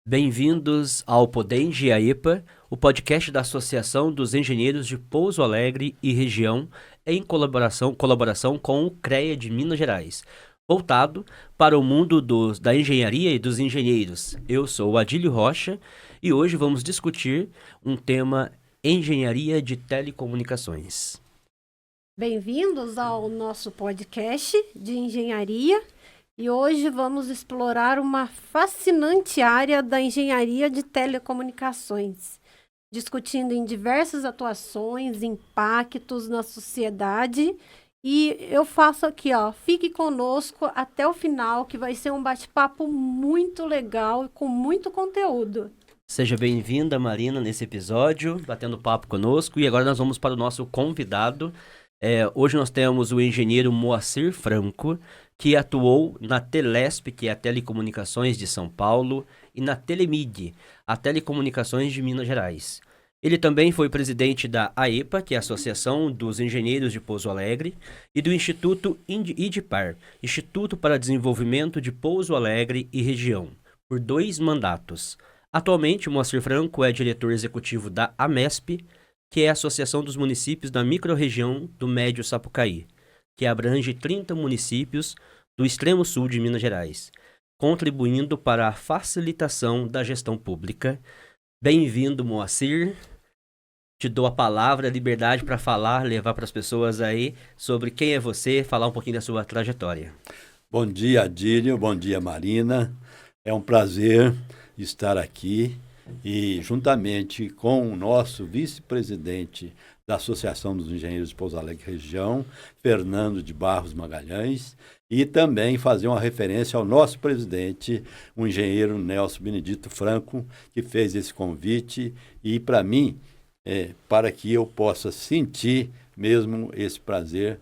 Bem-vindos ao Poder Engenharia, o podcast da Associação dos Engenheiros de Pouso Alegre e Região, em colaboração com o CREA de Minas Gerais, voltado para o mundo da engenharia e dos engenheiros. Eu sou o Adílio Rocha e hoje vamos discutir um tema: engenharia de telecomunicações. Bem-vindos ao nosso podcast de engenharia e hoje vamos explorar uma fascinante área da engenharia de telecomunicações, discutindo em diversas atuações, impactos na sociedade. E eu faço aqui, fique conosco até o final, que vai ser um bate-papo muito legal e com muito conteúdo. Seja bem-vinda, Marina, nesse episódio, batendo papo conosco. E agora nós vamos para o nosso convidado. Hoje nós temos o engenheiro Moacir Franco, que atuou na Telesp, que é a Telecomunicações de São Paulo, e na Telemig, a Telecomunicações de Minas Gerais. Ele também foi presidente da AEPA, que é a Associação dos Engenheiros de Pouso Alegre, e do Instituto IDPAR, Instituto para Desenvolvimento de Pouso Alegre e Região, por 2 mandatos. Atualmente, Moacir Franco é diretor executivo da AMESP, que é a Associação dos Municípios da Microrregião do Médio Sapucaí, que abrange 30 municípios do extremo sul de Minas Gerais, contribuindo para a facilitação da gestão pública. Bem-vindo, Moacir. Te dou a palavra, a liberdade para falar, levar para as pessoas aí sobre quem é você, falar um pouquinho da sua trajetória. Bom dia, Adílio. Bom dia, Marina. É um prazer estar aqui e, juntamente com o nosso vice-presidente da Associação dos Engenheiros de Pouso Alegre Região, Fernando de Barros Magalhães, e também fazer uma referência ao nosso presidente, o engenheiro Nelson Benedito Franco, que fez esse convite e, para mim, para que eu possa sentir mesmo esse prazer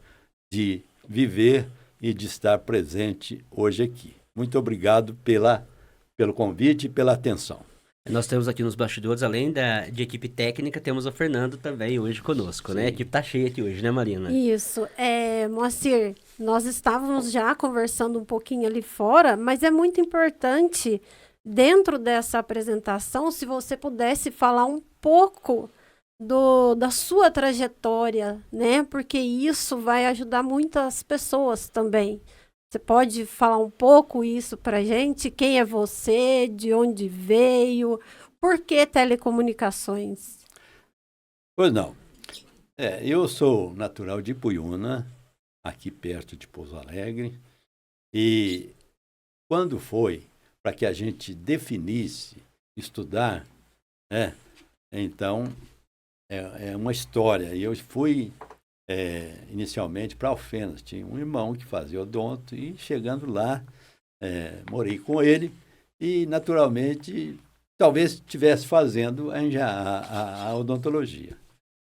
de viver e de estar presente hoje aqui. Muito obrigado pelo convite e pela atenção. Nós temos aqui nos bastidores, além de equipe técnica, temos o Fernando também hoje conosco, né? A equipe tá cheia aqui hoje, né, Marina? Isso. Moacir, nós estávamos já conversando um pouquinho ali fora, mas é muito importante, dentro dessa apresentação, se você pudesse falar um pouco da sua trajetória, né? Porque isso vai ajudar muitas pessoas também. Você pode falar um pouco isso para a gente? Quem é você? De onde veio? Por que telecomunicações? Pois não. Eu sou natural de Ipuiuna, aqui perto de Pouso Alegre, e quando foi para que a gente definisse estudar, então é uma história. Eu fui inicialmente para Alfenas, tinha um irmão que fazia odonto e chegando lá, morei com ele e naturalmente talvez estivesse fazendo a odontologia.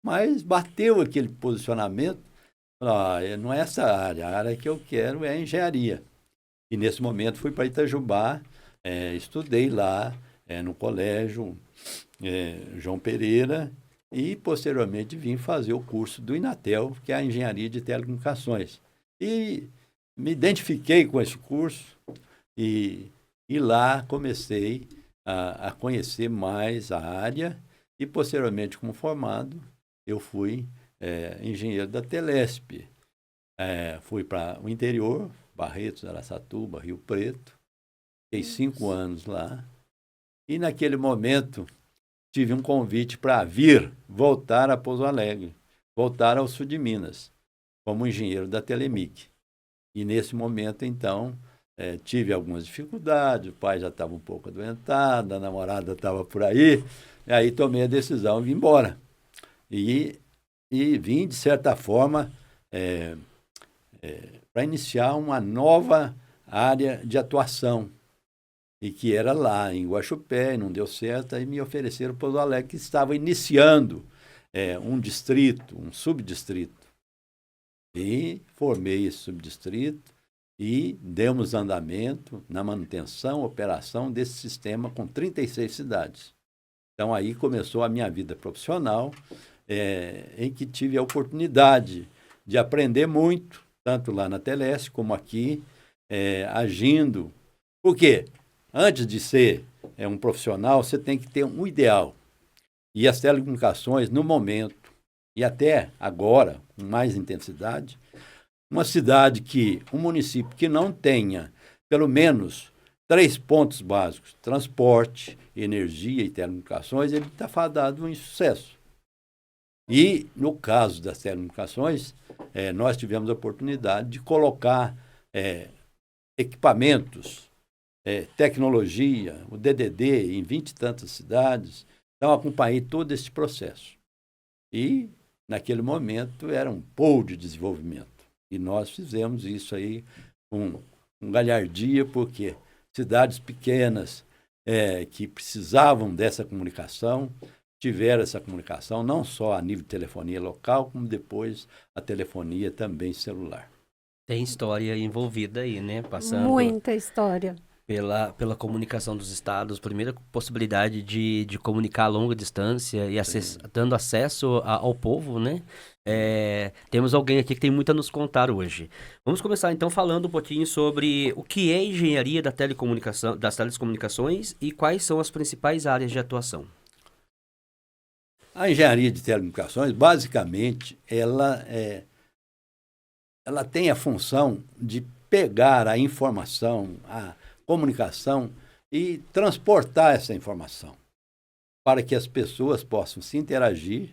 Mas bateu aquele posicionamento, não é essa área, a área que eu quero é a engenharia. E nesse momento fui para Itajubá, estudei lá no colégio João Pereira, e, posteriormente, vim fazer o curso do Inatel, que é a Engenharia de Telecomunicações. E me identifiquei com esse curso e lá comecei a conhecer mais a área e, posteriormente, como formado, eu fui engenheiro da Telesp. Fui para o interior, Barretos, Araçatuba, Rio Preto. Fiquei 5 anos lá. E, naquele momento, tive um convite para voltar a Pouso Alegre, voltar ao sul de Minas, como engenheiro da Telemig. E nesse momento, então, tive algumas dificuldades, o pai já estava um pouco adoentado, a namorada estava por aí, e aí tomei a decisão de vir embora. E vim, de certa forma, para iniciar uma nova área de atuação, e que era lá em Guaxupé, não deu certo, aí me ofereceram Pouso Alegre, que estava iniciando um distrito, um subdistrito. E formei esse subdistrito e demos andamento na manutenção, operação desse sistema com 36 cidades. Então, aí começou a minha vida profissional, em que tive a oportunidade de aprender muito, tanto lá na Telesp como aqui, agindo. Por quê? Antes de ser é um profissional, você tem que ter um ideal. E as telecomunicações, no momento, e até agora, com mais intensidade, um município que não tenha pelo menos 3 pontos básicos, transporte, energia e telecomunicações, ele está fadado em sucesso. E, no caso das telecomunicações, nós tivemos a oportunidade de colocar equipamentos, tecnologia, o DDD em 20 e tantas cidades. Então, acompanhei todo esse processo. E, naquele momento, era um polo de desenvolvimento. E nós fizemos isso aí com galhardia, porque cidades pequenas que precisavam dessa comunicação, tiveram essa comunicação, não só a nível de telefonia local, como depois a telefonia também celular. Tem história envolvida aí, né? Passando Muita história. Pela comunicação dos estados, primeira possibilidade de comunicar a longa distância e dando acesso ao povo, né? Temos alguém aqui que tem muito a nos contar hoje. Vamos começar então falando um pouquinho sobre o que é engenharia das telecomunicações e quais são as principais áreas de atuação. A engenharia de telecomunicações, basicamente, ela tem a função de pegar a informação, a comunicação e transportar essa informação para que as pessoas possam se interagir,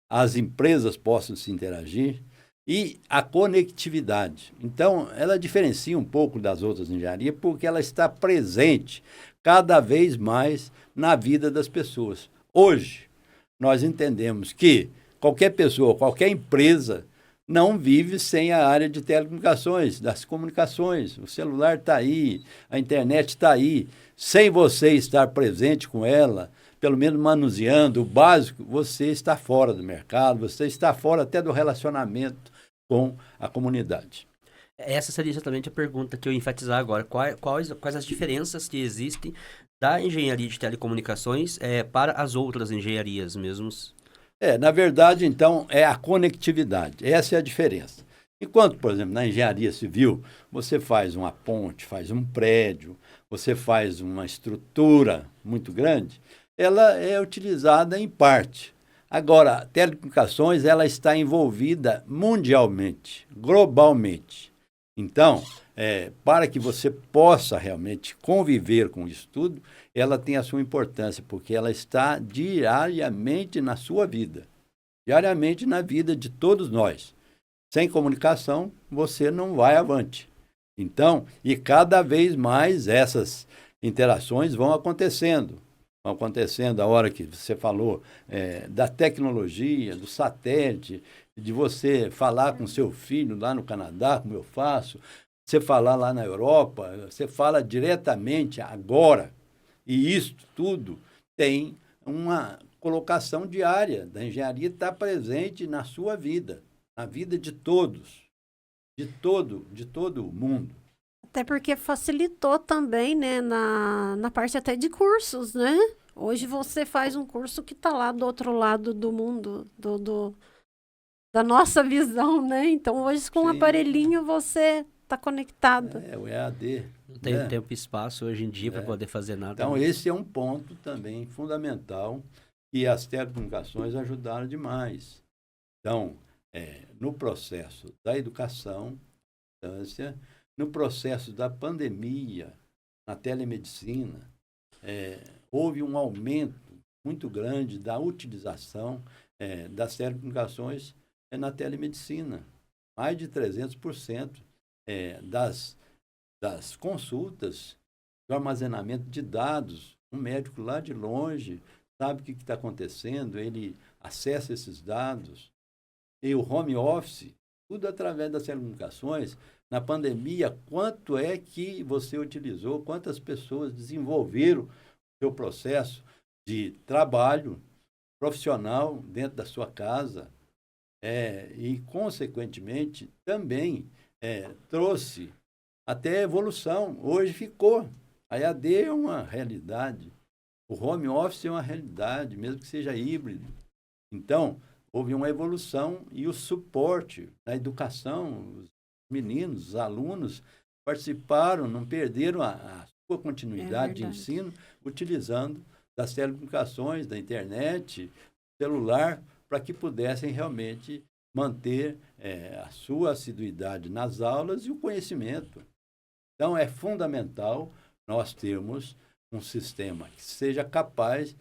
as empresas possam se interagir e a conectividade. Então, ela diferencia um pouco das outras engenharias porque ela está presente cada vez mais na vida das pessoas. Hoje, nós entendemos que qualquer pessoa, qualquer empresa não vive sem a área de telecomunicações, das comunicações. O celular está aí, a internet está aí. Sem você estar presente com ela, pelo menos manuseando o básico, você está fora do mercado, você está fora até do relacionamento com a comunidade. Essa seria exatamente a pergunta que eu ia enfatizar agora. Quais as diferenças que existem da engenharia de telecomunicações para as outras engenharias mesmos? Na verdade, então, é a conectividade. Essa é a diferença. Enquanto, por exemplo, na engenharia civil, você faz uma ponte, faz um prédio, você faz uma estrutura muito grande, ela é utilizada em parte. Agora, a telecomunicações, ela está envolvida mundialmente, globalmente. Então, para que você possa realmente conviver com isso tudo, ela tem a sua importância, porque ela está diariamente na sua vida, diariamente na vida de todos nós. Sem comunicação, você não vai avante. Então, e cada vez mais essas interações vão acontecendo. Vão acontecendo a hora que você falou da tecnologia, do satélite, de você falar com seu filho lá no Canadá, como eu faço, você falar lá na Europa, você fala diretamente agora. E isso tudo tem uma colocação diária da engenharia, está presente na sua vida, na vida de todos, de todo o mundo. Até porque facilitou também, né, na parte até de cursos, né? Hoje você faz um curso que está lá do outro lado do mundo, da nossa visão, né? Então, hoje com um aparelhinho você está conectado. O EAD. Não tem tempo e espaço hoje em dia para poder fazer nada. Então, esse é um ponto também fundamental que as telecomunicações ajudaram demais. Então, no processo da educação, no processo da pandemia, na telemedicina, houve um aumento muito grande da utilização das telecomunicações na telemedicina. Mais de 300% das consultas, do armazenamento de dados. Um médico lá de longe sabe o que está acontecendo, ele acessa esses dados. E o home office, tudo através das telecomunicações. Na pandemia, quanto é que você utilizou, quantas pessoas desenvolveram o seu processo de trabalho profissional dentro da sua casa e, consequentemente, também trouxe até evolução. Hoje ficou. A EAD é uma realidade. O home office é uma realidade, mesmo que seja híbrido. Então, houve uma evolução e o suporte na educação, os meninos, os alunos participaram, não perderam a sua continuidade de verdade. ensino, utilizando das telecomunicações, da internet, celular, para que pudessem realmente manter a sua assiduidade nas aulas e o conhecimento. Então, é fundamental nós termos um sistema que seja capaz,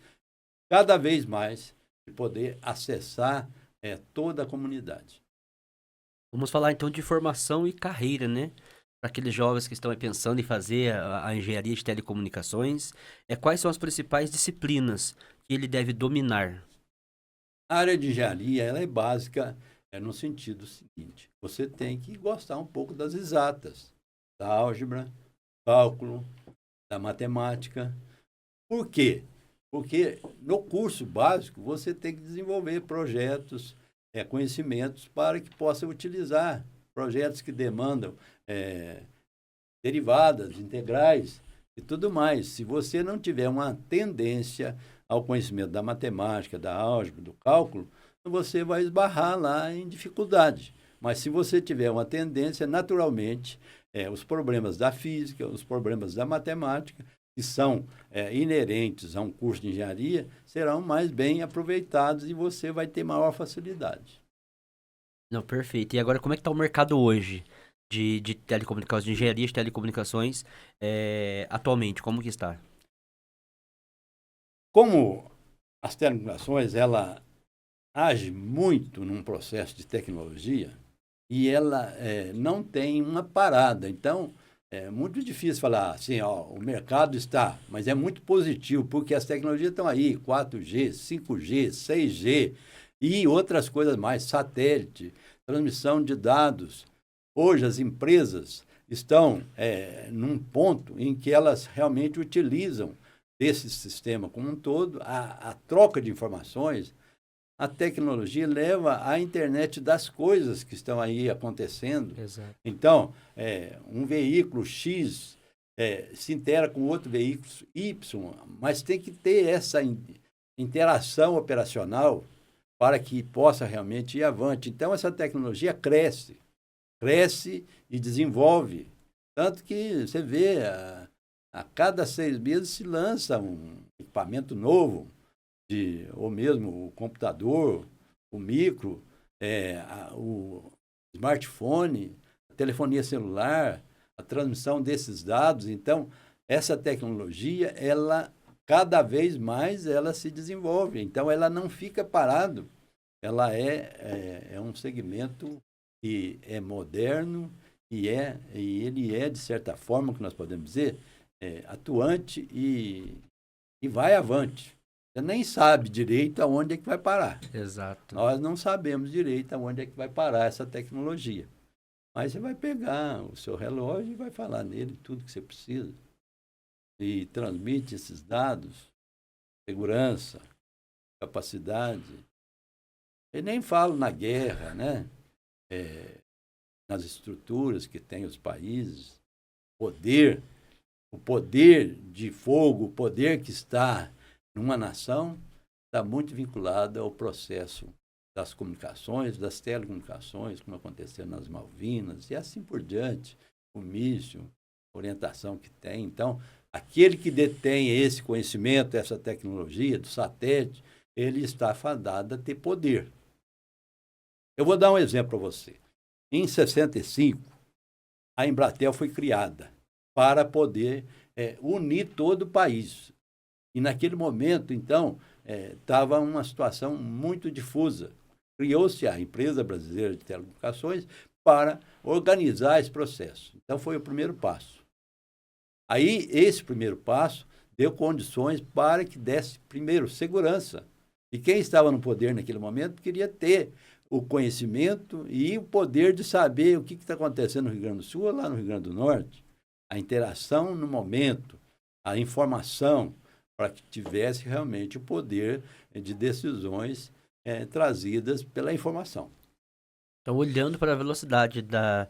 cada vez mais, de poder acessar toda a comunidade. Vamos falar então de formação e carreira, né? Para aqueles jovens que estão aí pensando em fazer a engenharia de telecomunicações, quais são as principais disciplinas que ele deve dominar? A área de engenharia ela é básica no sentido seguinte: você tem que gostar um pouco das exatas, da álgebra, cálculo, da matemática. Por quê? Porque no curso básico você tem que desenvolver projetos, conhecimentos para que possa utilizar projetos que demandam derivadas, integrais e tudo mais. Se você não tiver uma tendência ao conhecimento da matemática, da álgebra, do cálculo, você vai esbarrar lá em dificuldade. Mas se você tiver uma tendência, naturalmente, os problemas da física, os problemas da matemática, que são inerentes a um curso de engenharia, serão mais bem aproveitados e você vai ter maior facilidade. Não, perfeito. E agora, como é que está o mercado hoje de telecomunicações, de engenharia de telecomunicações, atualmente? Como que está? Como as telecomunicações, ela age muito num processo de tecnologia e ela não tem uma parada. Então, é muito difícil falar assim, o mercado está, mas é muito positivo, porque as tecnologias estão aí, 4G, 5G, 6G e outras coisas mais, satélite, transmissão de dados. Hoje as empresas estão num ponto em que elas realmente utilizam desse sistema como um todo, a troca de informações. A tecnologia leva à internet das coisas que estão aí acontecendo. Exato. Então, um veículo X se intera com outro veículo Y, mas tem que ter essa interação operacional para que possa realmente ir avante. Então, essa tecnologia cresce e desenvolve. Tanto que você vê, a cada 6 meses se lança um equipamento novo, ou mesmo o computador, o micro, o smartphone, a telefonia celular, a transmissão desses dados. Então, essa tecnologia, ela cada vez mais ela se desenvolve. Então, ela não fica parado. Ela é um segmento que é moderno e ele é, de certa forma, que nós podemos dizer, atuante e vai avante. Você nem sabe direito aonde é que vai parar. Exato. Nós não sabemos direito aonde é que vai parar essa tecnologia. Mas você vai pegar o seu relógio e vai falar nele tudo que você precisa. E transmite esses dados, segurança, capacidade. Eu nem falo na guerra, né? Nas estruturas que tem os países, o poder de fogo, o poder que está numa nação, está muito vinculado ao processo das comunicações, das telecomunicações, como aconteceu nas Malvinas, e assim por diante, o míssil, a orientação que tem. Então, aquele que detém esse conhecimento, essa tecnologia do satélite, ele está fadado a ter poder. Eu vou dar um exemplo para você. Em 65, a Embratel foi criada para poder unir todo o país. E naquele momento, então, estava uma situação muito difusa. Criou-se a Empresa Brasileira de Telecomunicações para organizar esse processo. Então, foi o primeiro passo. Aí, esse primeiro passo deu condições para que desse, primeiro, segurança. E quem estava no poder naquele momento queria ter o conhecimento e o poder de saber o que está acontecendo no Rio Grande do Sul ou lá no Rio Grande do Norte. A interação no momento, a informação, para que tivesse realmente o poder de decisões trazidas pela informação. Então, olhando para a velocidade da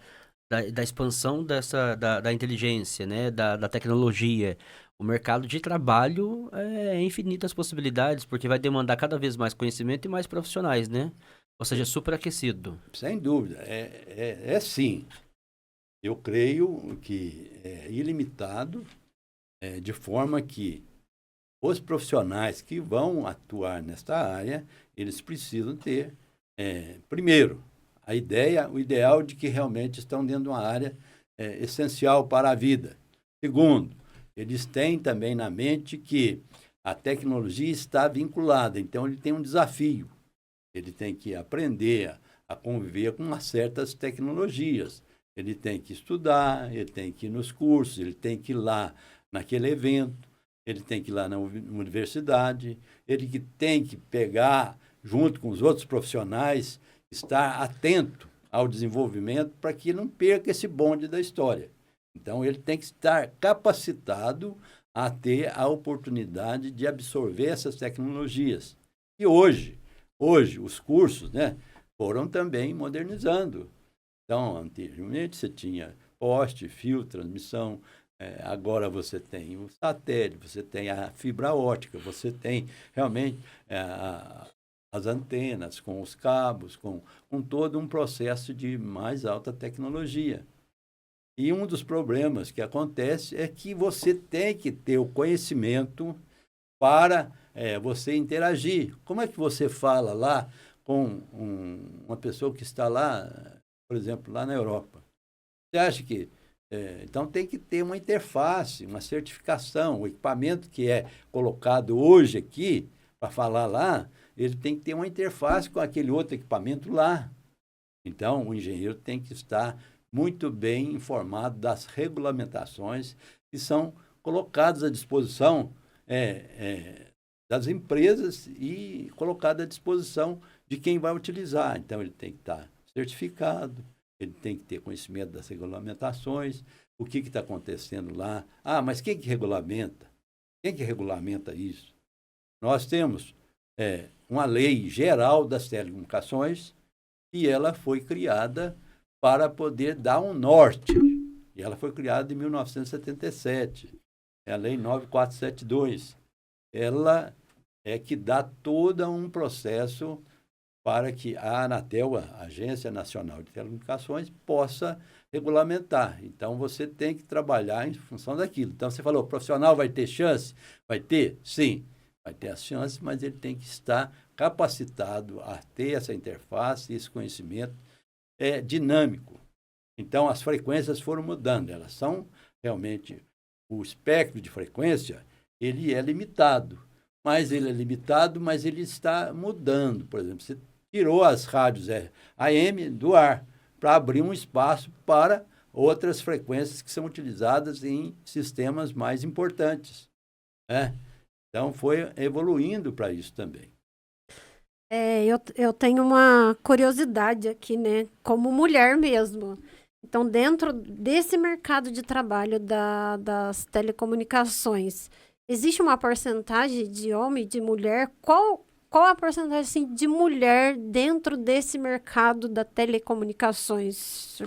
expansão da inteligência, né, da tecnologia, o mercado de trabalho é infinitas possibilidades, porque vai demandar cada vez mais conhecimento e mais profissionais, né? Ou seja, superaquecido. Sem dúvida, sim. Eu creio que é ilimitado de forma que os profissionais que vão atuar nesta área, eles precisam ter, primeiro, o ideal de que realmente estão dentro de uma área essencial para a vida. Segundo, eles têm também na mente que a tecnologia está vinculada, então ele tem um desafio. Ele tem que aprender a conviver com certas tecnologias. Ele tem que estudar, ele tem que ir nos cursos, ele tem que ir lá naquele evento, ele tem que ir lá na universidade, ele que tem que pegar, junto com os outros profissionais, estar atento ao desenvolvimento para que não perca esse bonde da história. Então, ele tem que estar capacitado a ter a oportunidade de absorver essas tecnologias. E hoje os cursos, né, foram também modernizando. Então, anteriormente, você tinha poste, fio, transmissão. Agora você tem o satélite, você tem a fibra ótica, você tem realmente as antenas, com os cabos, com todo um processo de mais alta tecnologia. E um dos problemas que acontece é que você tem que ter o conhecimento para você interagir. Como é que você fala lá com uma pessoa que está lá, por exemplo, lá na Europa? Você acha que... então, tem que ter uma interface, uma certificação. O equipamento que é colocado hoje aqui, para falar lá, ele tem que ter uma interface com aquele outro equipamento lá. Então, o engenheiro tem que estar muito bem informado das regulamentações que são colocadas à disposição das empresas e colocadas à disposição de quem vai utilizar. Então, ele tem que estar certificado, ele tem que ter conhecimento das regulamentações, o que está acontecendo lá. Mas quem que regulamenta? Quem que regulamenta isso? Nós temos uma lei geral das telecomunicações e ela foi criada para poder dar um norte. E ela foi criada em 1977. É a Lei 9472. Ela é que dá todo um processo para que a Anatel, a Agência Nacional de Telecomunicações, possa regulamentar. Então, você tem que trabalhar em função daquilo. Então, você falou, o profissional vai ter chance? Vai ter? Sim, vai ter as chances, mas ele tem que estar capacitado a ter essa interface, esse conhecimento dinâmico. Então, as frequências foram mudando. Elas são realmente... O espectro de frequência, ele é limitado. Mas ele está mudando. Por exemplo, você tirou as rádios AM do ar para abrir um espaço para outras frequências que são utilizadas em sistemas mais importantes. Então, foi evoluindo para isso também. Eu tenho uma curiosidade aqui, né? Como mulher mesmo. Então, dentro desse mercado de trabalho das telecomunicações, existe uma porcentagem de homem e de mulher? Qual a porcentagem assim, de mulher dentro desse mercado das telecomunicações?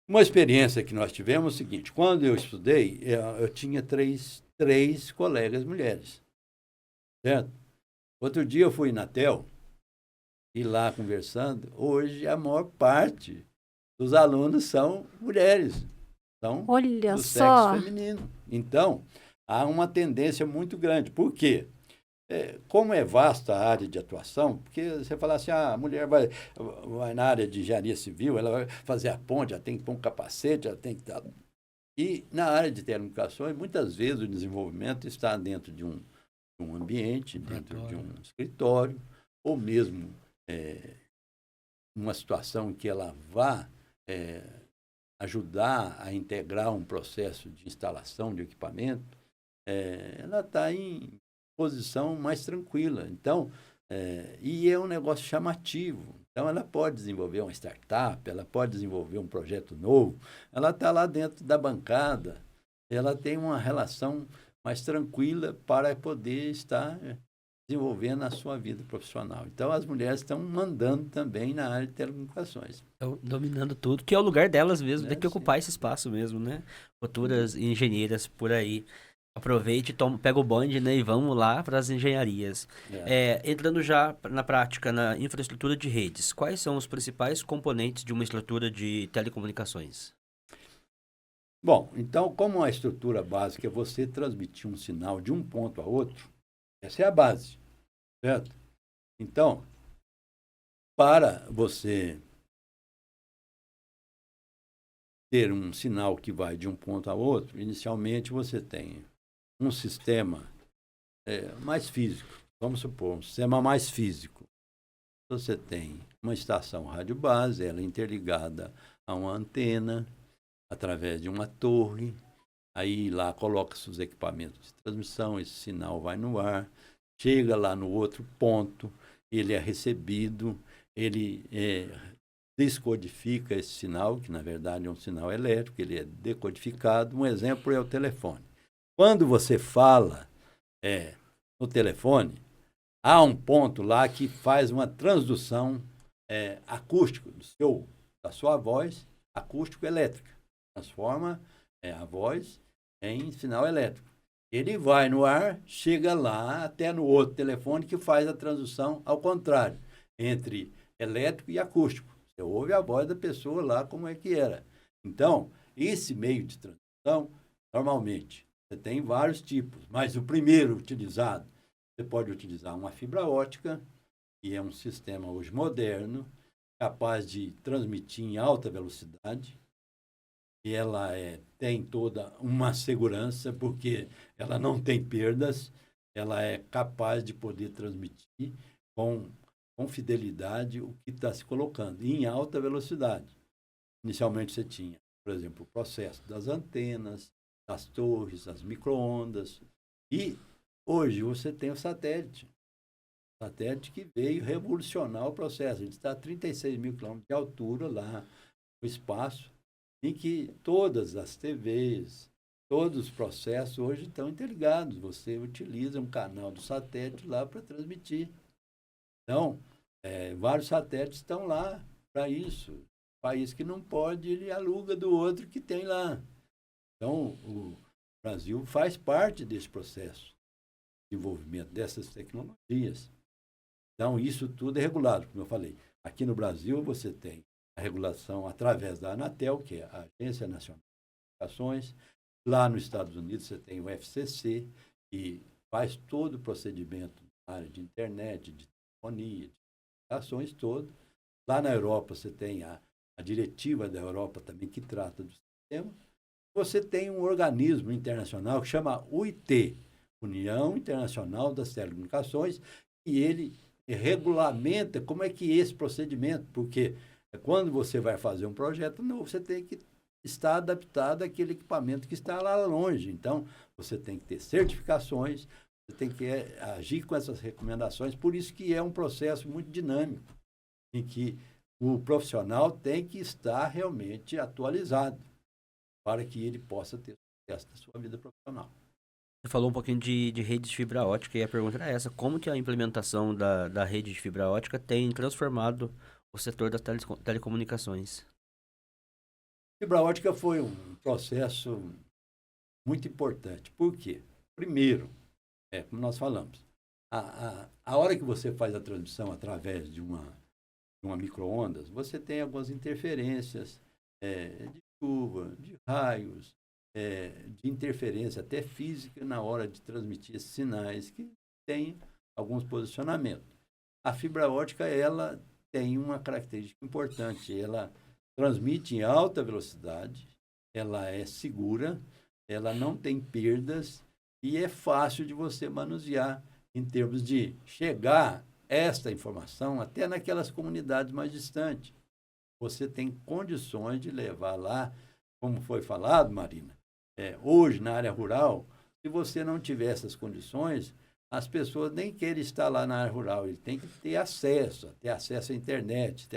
Uma experiência que nós tivemos é o seguinte: quando eu estudei, eu tinha três colegas mulheres, certo? Outro dia eu fui na TEL, e lá conversando, hoje a maior parte dos alunos são mulheres, são do sexo feminino. Então, há uma tendência muito grande. Por quê? Como é vasta a área de atuação, porque você fala assim, a mulher vai na área de engenharia civil, ela vai fazer a ponte, ela tem que pôr um capacete, ela tem que estar... E na área de telecomunicações, muitas vezes o desenvolvimento está dentro de um ambiente, dentro de um escritório, ou mesmo uma situação em que ela vá ajudar a integrar um processo de instalação de equipamento, ela está em posição mais tranquila. Então, e é um negócio chamativo. Então, ela pode desenvolver uma startup, ela pode desenvolver um projeto novo, ela está lá dentro da bancada, ela tem uma relação mais tranquila para poder estar desenvolvendo a sua vida profissional. Então, as mulheres estão mandando também na área de telecomunicações. Estão dominando tudo, que é o lugar delas mesmo, tem que ocupar esse espaço mesmo, né? Futuras engenheiras por aí. Aproveite, pega o bonde, né, e vamos lá para as engenharias. Entrando já na prática, na infraestrutura de redes, quais são os principais componentes de uma estrutura de telecomunicações? Bom, então, como a estrutura básica é você transmitir um sinal de um ponto a outro, essa é a base, certo? Então, para você ter um sinal que vai de um ponto a outro, inicialmente você tem um sistema mais físico. Vamos supor, um sistema mais físico. Você tem uma estação rádio base, ela é interligada a uma antena através de uma torre. Aí lá coloca-se os equipamentos de transmissão, esse sinal vai no ar, chega lá no outro ponto, ele é recebido, ele descodifica esse sinal, que na verdade é um sinal elétrico, ele é decodificado. Um exemplo é o telefone. Quando você fala no telefone, há um ponto lá que faz uma transdução acústica da sua voz, acústico-elétrica. Transforma a voz em sinal elétrico. Ele vai no ar, chega lá até no outro telefone que faz a transdução ao contrário, entre elétrico e acústico. Você ouve a voz da pessoa lá como é que era. Então, esse meio de transdução, normalmente, você tem vários tipos, mas o primeiro utilizado, você pode utilizar uma fibra ótica, que é um sistema hoje moderno, capaz de transmitir em alta velocidade. E ela tem toda uma segurança, porque ela não tem perdas, ela é capaz de poder transmitir com fidelidade o que está se colocando, e em alta velocidade. Inicialmente você tinha, por exemplo, o processo das antenas, das torres, das micro-ondas, e hoje você tem o satélite. O satélite que veio revolucionar o processo. A gente está a 36 mil quilômetros de altura lá no espaço, em que todas as TVs, todos os processos hoje estão interligados. Você utiliza um canal do satélite lá para transmitir. Então, vários satélites estão lá para isso. O país que não pode, ele aluga do outro que tem lá. Então, o Brasil faz parte desse processo de desenvolvimento dessas tecnologias. Então, isso tudo é regulado, como eu falei. Aqui no Brasil, você tem a regulação através da Anatel, que é a Agência Nacional de Comunicações. Lá nos Estados Unidos, você tem o FCC, que faz todo o procedimento na área de internet, de telefonia, de comunicações todo. Lá na Europa, você tem a diretiva da Europa também, que trata do sistema. Você tem um organismo internacional que chama UIT, União Internacional das Telecomunicações, e ele regulamenta como é que esse procedimento, porque quando você vai fazer um projeto novo, você tem que estar adaptado àquele equipamento que está lá longe. Então, você tem que ter certificações, você tem que agir com essas recomendações. Por isso que é um processo muito dinâmico, em que o profissional tem que estar realmente atualizado para que ele possa ter sucesso na sua vida profissional. Você falou um pouquinho de rede de fibra ótica e a pergunta era essa: como que a implementação da rede de fibra ótica tem transformado o setor das telecomunicações? Fibra ótica foi um processo muito importante. Por quê? Primeiro, como nós falamos, a hora que você faz a transmissão através de uma micro-ondas, você tem algumas interferências de chuva, de raios, de interferência até física na hora de transmitir esses sinais que tem alguns posicionamentos. A fibra ótica, ela tem uma característica importante, ela transmite em alta velocidade, ela é segura, ela não tem perdas e é fácil de você manusear em termos de chegar esta informação até naquelas comunidades mais distantes. Você tem condições de levar lá, como foi falado, Marina, hoje na área rural, se você não tiver essas condições, as pessoas nem querem estar lá na área rural, ele tem que ter acesso à internet,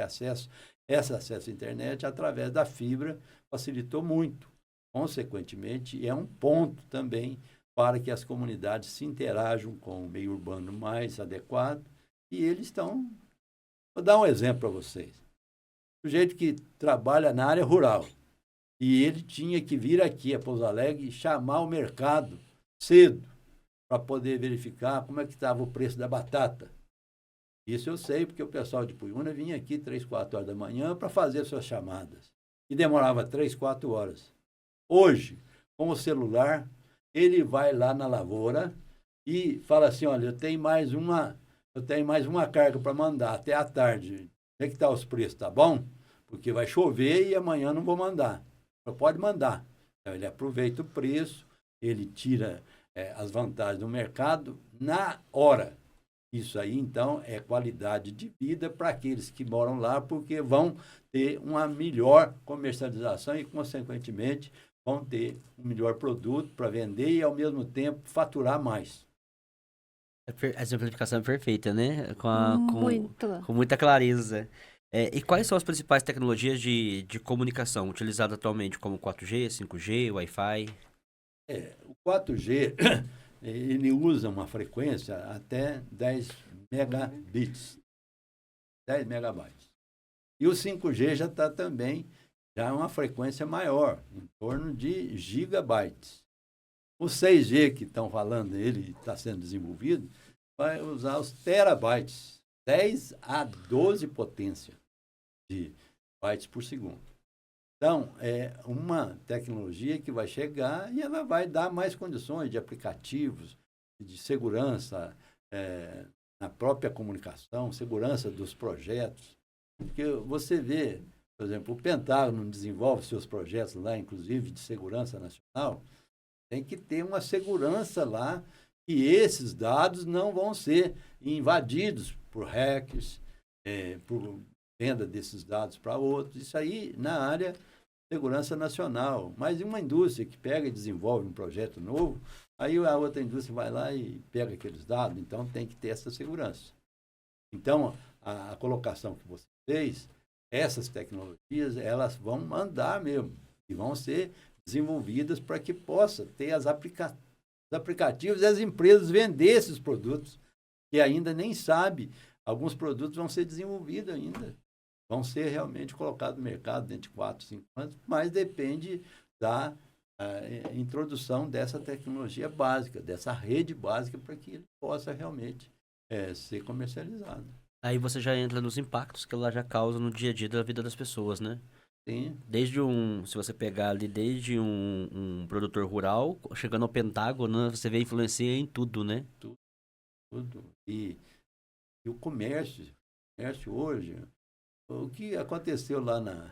esse acesso à internet através da fibra facilitou muito. Consequentemente, é um ponto também para que as comunidades se interajam com o meio urbano mais adequado e eles estão... Vou dar um exemplo para vocês. O sujeito que trabalha na área rural e ele tinha que vir aqui a Pouso Alegre e chamar o mercado cedo para poder verificar como é que estava o preço da batata. Isso eu sei, porque o pessoal de Puyuna vinha aqui 3, 4 horas da manhã para fazer suas chamadas. E demorava 3, 4 horas. Hoje, com o celular, ele vai lá na lavoura e fala assim, olha, eu tenho mais uma carga para mandar até à tarde. Como é que está os preços? Tá bom? Porque vai chover e amanhã não vou mandar. Só pode mandar. Então, ele aproveita o preço, ele tira as vantagens do mercado na hora. Isso aí, então, é qualidade de vida para aqueles que moram lá, porque vão ter uma melhor comercialização e, consequentemente, vão ter um melhor produto para vender e, ao mesmo tempo, faturar mais. A exemplificação é perfeita, né? Muito. Com muita clareza. E quais são as principais tecnologias de comunicação utilizadas atualmente, como 4G, 5G, Wi-Fi? O 4G, ele usa uma frequência até 10 megabits, 10 megabytes. E o 5G já está também, já é uma frequência maior, em torno de gigabytes. O 6G que estão falando, ele está sendo desenvolvido, vai usar os terabytes, 10 a 12 potência de bytes por segundo. Então, é uma tecnologia que vai chegar e ela vai dar mais condições de aplicativos, de segurança na própria comunicação, segurança dos projetos. Porque você vê, por exemplo, o Pentágono desenvolve seus projetos lá, inclusive de segurança nacional, tem que ter uma segurança lá que esses dados não vão ser invadidos por hackers, por venda desses dados para outros. Isso aí na área de segurança nacional. Mas uma indústria que pega e desenvolve um projeto novo, aí a outra indústria vai lá e pega aqueles dados. Então, tem que ter essa segurança. Então, a colocação que você fez, essas tecnologias, elas vão andar mesmo e vão ser desenvolvidas para que possa ter os aplicativos e as empresas vender esses produtos que ainda nem sabe. Alguns produtos vão ser desenvolvidos ainda, vão ser realmente colocados no mercado dentro de 4, 5 anos, mas depende da introdução dessa tecnologia básica, dessa rede básica para que ele possa realmente ser comercializado. Aí você já entra nos impactos que ela já causa no dia a dia da vida das pessoas, né? Sim. Se você pegar ali, desde um produtor rural, chegando ao Pentágono, você vê influencia em tudo, né? Tudo. E o comércio hoje, o que aconteceu lá na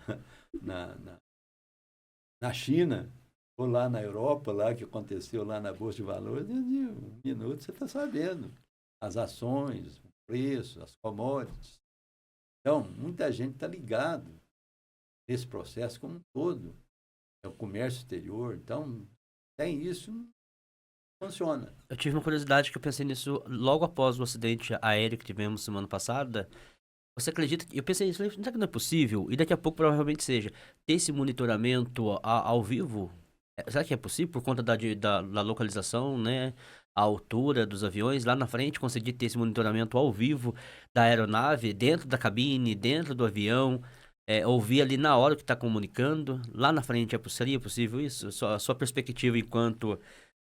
China, ou lá na Europa, lá que aconteceu lá na Bolsa de Valores, dentro de um minuto você está sabendo. As ações, o preço, as commodities. Então, muita gente está ligado nesse processo como um todo. É o comércio exterior. Então, tem isso, funciona. Eu tive uma curiosidade que eu pensei nisso logo após o acidente aéreo que tivemos semana passada. Você acredita que... Eu pensei nisso, será que não é possível? E daqui a pouco provavelmente seja. Ter esse monitoramento ao vivo, será que é possível por conta da localização, né? A altura dos aviões, lá na frente conseguir ter esse monitoramento ao vivo da aeronave, dentro da cabine, dentro do avião, ouvir ali na hora que está comunicando. Lá na frente seria possível isso? A sua perspectiva enquanto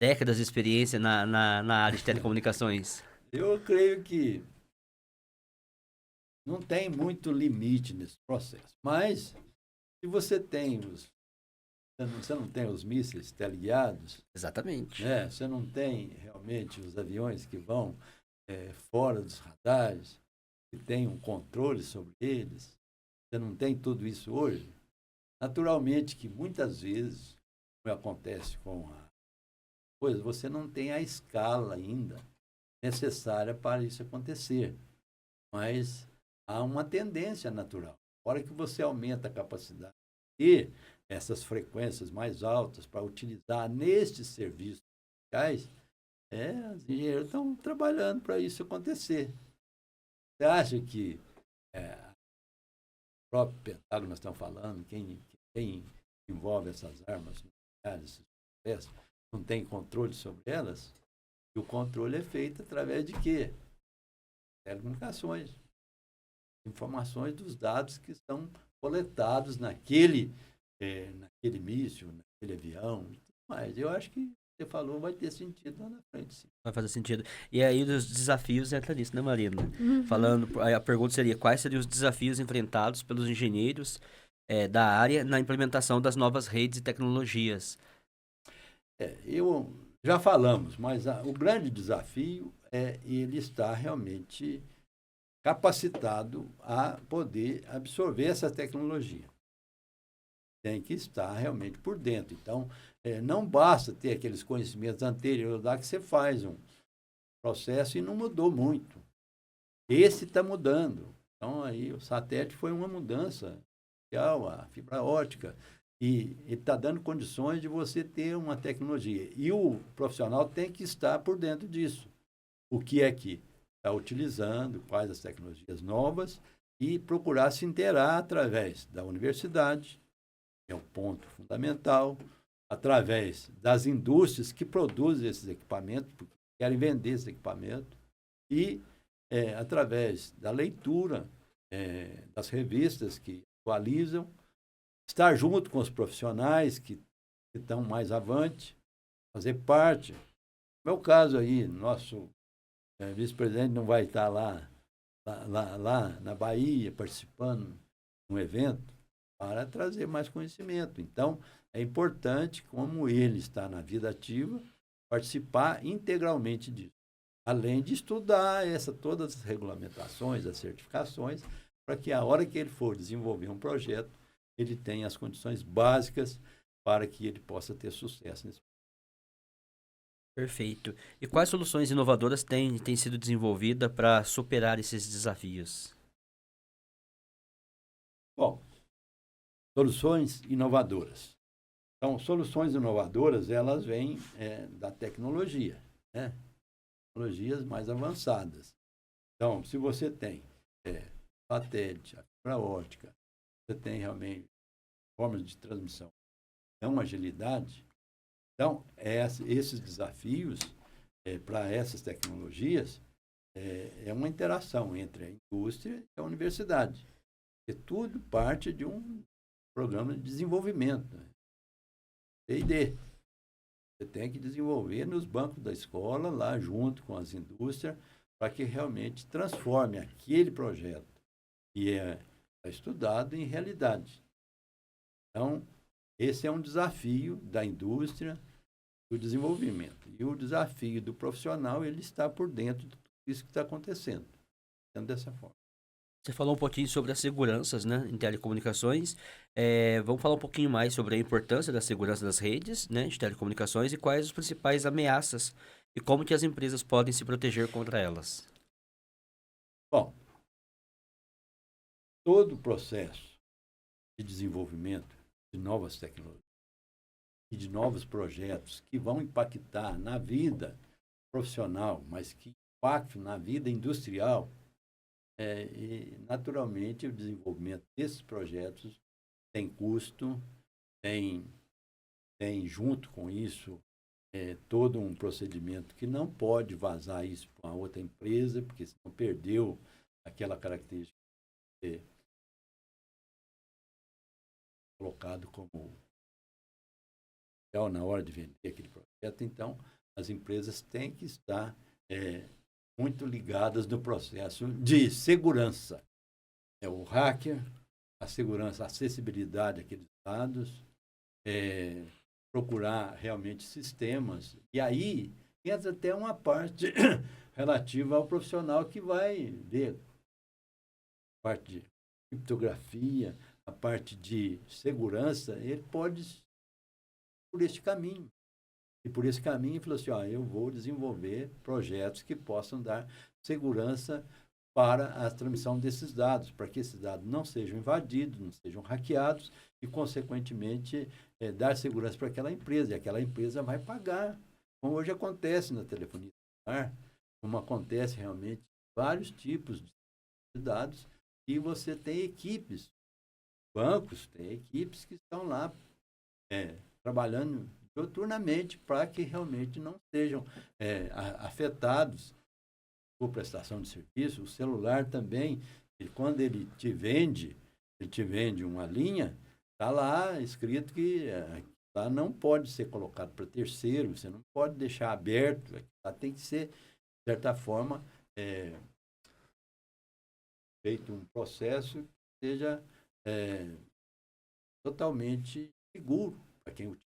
décadas de experiência na área de telecomunicações. Eu creio que não tem muito limite nesse processo. Mas, se você não tem os mísseis teleguiados. Exatamente. Você não tem realmente os aviões que vão fora dos radares, que tem um controle sobre eles. Você não tem tudo isso hoje. Naturalmente que muitas vezes, como acontece com a coisa, você não tem a escala ainda necessária para isso acontecer. Mas há uma tendência natural. A hora que você aumenta a capacidade e essas frequências mais altas para utilizar nestes serviços sociais, os engenheiros estão trabalhando para isso acontecer. Você acha que o próprio Pentágono, nós estamos falando, quem envolve essas armas nucleares, não tem controle sobre elas? E o controle é feito através de quê? Telecomunicações. Informações dos dados que são coletados naquele míssil, naquele avião. Mas eu acho que você falou vai ter sentido lá na frente, sim. Vai fazer sentido. E aí os desafios entram nisso, né, Marina? Uhum. A pergunta seria, quais seriam os desafios enfrentados pelos engenheiros da área na implementação das novas redes e tecnologias. Eu já falamos, mas o grande desafio é ele estar realmente capacitado a poder absorver essa tecnologia. Tem que estar realmente por dentro. Então, não basta ter aqueles conhecimentos anteriores lá que você faz um processo e não mudou muito. Esse está mudando. Então, aí o satélite foi uma mudança, a fibra ótica, e está dando condições de você ter uma tecnologia. E o profissional tem que estar por dentro disso. O que é que está utilizando, quais as tecnologias novas, e procurar se inteirar através da universidade, que é o ponto fundamental, através das indústrias que produzem esses equipamentos, porque querem vender esse equipamento, e através da leitura das revistas que atualizam, estar junto com os profissionais que estão mais avante, fazer parte. No meu caso aí, nosso vice-presidente não vai estar lá na Bahia participando de um evento para trazer mais conhecimento. Então, é importante, como ele está na vida ativa, participar integralmente disso. Além de estudar todas as regulamentações, as certificações, para que a hora que ele for desenvolver um projeto, ele tenha as condições básicas para que ele possa ter sucesso nesse. Perfeito. E quais soluções inovadoras têm sido desenvolvidas para superar esses desafios? Bom, soluções inovadoras. Então, soluções inovadoras, elas vêm da tecnologia, né? Tecnologias mais avançadas. Então, se você tem satélite, a fibra ótica, você tem realmente formas de transmissão, é uma agilidade. Então, esses desafios para essas tecnologias é uma interação entre a indústria e a universidade. Porque tudo parte de um programa de desenvolvimento. Né? P&D. Você tem que desenvolver nos bancos da escola, lá junto com as indústrias, para que realmente transforme aquele projeto que é estudado em realidade. Então, esse é um desafio da indústria, do desenvolvimento. E o desafio do profissional, ele está por dentro de tudo isso que está acontecendo. Então, dessa forma. Você falou um pouquinho sobre as seguranças, né, em telecomunicações. Vamos falar um pouquinho mais sobre a importância da segurança das redes, né, de telecomunicações e quais as principais ameaças e como que as empresas podem se proteger contra elas. Bom, todo o processo de desenvolvimento de novas tecnologias e de novos projetos que vão impactar na vida profissional, mas que impactam na vida industrial, e naturalmente o desenvolvimento desses projetos tem custo, tem junto com isso todo um procedimento que não pode vazar isso para outra empresa, porque senão perdeu aquela característica de ser colocado como na hora de vender aquele projeto. Então, as empresas têm que estar muito ligadas no processo de segurança. O hacker, a segurança, a acessibilidade àqueles dados, procurar realmente sistemas. E aí entra até uma parte relativa ao profissional que vai ver a parte de criptografia, a parte de segurança, ele pode ir por este caminho. E por esse caminho, ele falou assim, eu vou desenvolver projetos que possam dar segurança para a transmissão desses dados, para que esses dados não sejam invadidos, não sejam hackeados e, consequentemente, dar segurança para aquela empresa. E aquela empresa vai pagar, como hoje acontece na telefonia celular, como acontece realmente vários tipos de dados, e você tem equipes, bancos, tem equipes que estão lá trabalhando diuturnamente para que realmente não sejam afetados por prestação de serviço. O celular também, quando ele te vende uma linha, está lá escrito que lá não pode ser colocado para terceiro, você não pode deixar aberto, lá tem que ser, de certa forma, feito um processo que seja totalmente seguro para quem utiliza.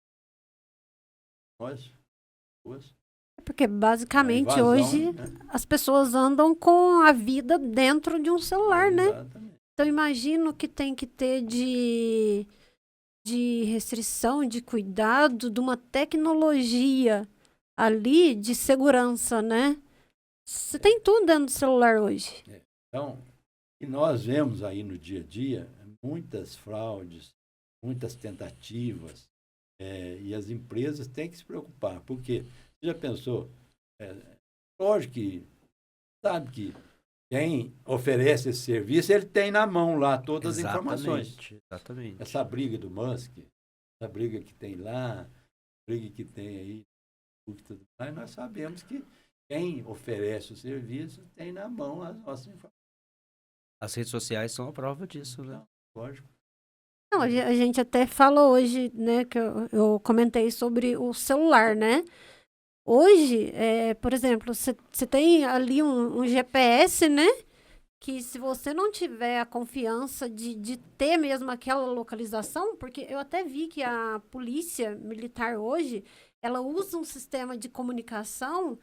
Nós, duas. Porque basicamente invasão, hoje né? as pessoas andam com a vida dentro de um celular, né? Exatamente. Então imagino que tem que ter de restrição, de cuidado, de uma tecnologia ali de segurança, né? Você tem tudo dentro do celular hoje. Então, e nós vemos aí no dia a dia muitas fraudes, muitas tentativas, e as empresas têm que se preocupar, porque você já pensou, lógico que sabe que quem oferece esse serviço, ele tem na mão lá todas as informações. Exatamente. Essa briga do Musk, essa briga que tem lá, a briga que tem aí, tudo mais, nós sabemos que quem oferece o serviço tem na mão as nossas informações. As redes sociais são a prova disso, né? Então, lógico. Não, a gente até falou hoje, né, que eu comentei sobre o celular, né? Hoje, por exemplo, você tem ali um GPS, né? Que se você não tiver a confiança de ter mesmo aquela localização, porque eu até vi que a polícia militar hoje, ela usa um sistema de comunicação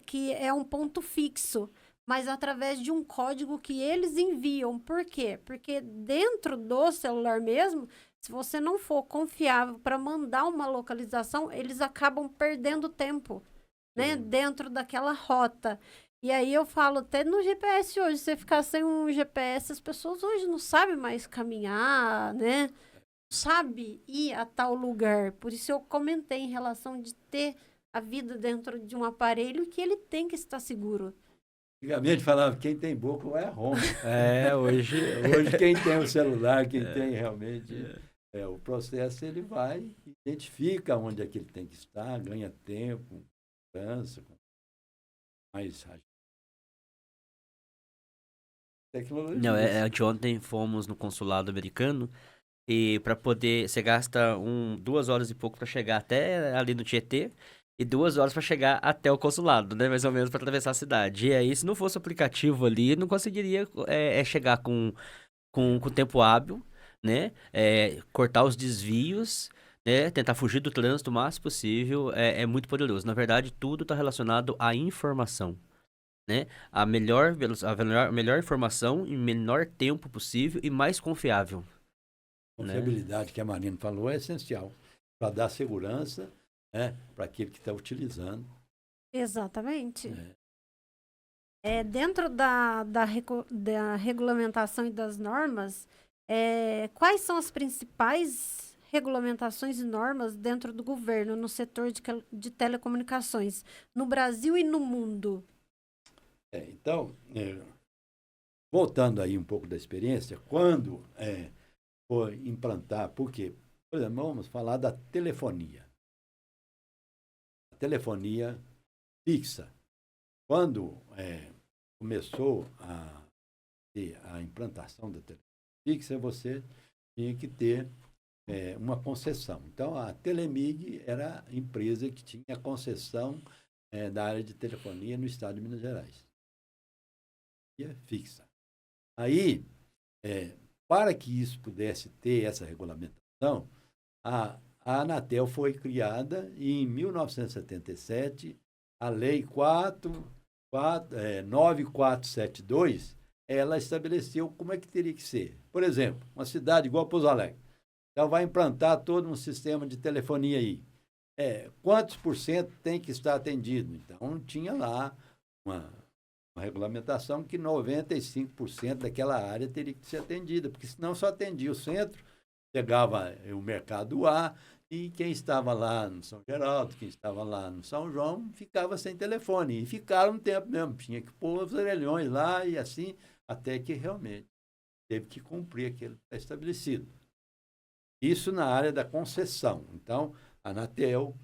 que é um ponto fixo, mas através de um código que eles enviam. Por quê? Porque dentro do celular mesmo, se você não for confiável para mandar uma localização, eles acabam perdendo tempo, né? Dentro daquela rota. E aí eu falo, até no GPS hoje, você ficar sem um GPS, as pessoas hoje não sabem mais caminhar, né? Sabe ir a tal lugar. Por isso eu comentei em relação de ter a vida dentro de um aparelho que ele tem que estar seguro. Antigamente falava quem tem boca vai a Roma. Hoje. Hoje quem tem o celular, quem tem realmente o processo, ele vai, identifica onde é que ele tem que estar, ganha tempo, cansa, mais tecnologia. Não, anteontem fomos no consulado americano e para poder, você gasta 2 horas e pouco para chegar até ali no Tietê e 2 horas para chegar até o consulado, né? Mais ou menos para atravessar a cidade. E aí, se não fosse o aplicativo ali, não conseguiria chegar com tempo hábil, né? Cortar os desvios, né? Tentar fugir do trânsito o máximo possível. É muito poderoso. Na verdade, tudo está relacionado à informação. Né? A melhor informação em menor tempo possível e mais confiável. A confiabilidade que a Marina falou é essencial para dar segurança, né, para aquele que está utilizando. Exatamente. Dentro da regulamentação e das normas, quais são as principais regulamentações e normas dentro do governo no setor de telecomunicações, no Brasil e no mundo? Então, voltando aí um pouco da experiência, quando foi implantar, porque, por exemplo, vamos falar da telefonia. A telefonia fixa. Quando começou a implantação da telefonia fixa, você tinha que ter uma concessão. Então, a Telemig era a empresa que tinha concessão da área de telefonia no estado de Minas Gerais. Fixa. Aí, para que isso pudesse ter essa regulamentação, a Anatel foi criada e em 1977, a Lei 9472, ela estabeleceu como é que teria que ser. Por exemplo, uma cidade igual Pouso Alegre. Então, vai implantar todo um sistema de telefonia aí. Quantos por cento tem que estar atendido? Então, tinha lá uma regulamentação que 95% daquela área teria que ser atendida, porque senão só atendia o centro, chegava o mercado A, e quem estava lá no São Geraldo, quem estava lá no São João, ficava sem telefone. E ficaram um tempo mesmo, tinha que pôr os orelhões lá e assim, até que realmente teve que cumprir aquilo que está estabelecido. Isso na área da concessão. Então, a Anatel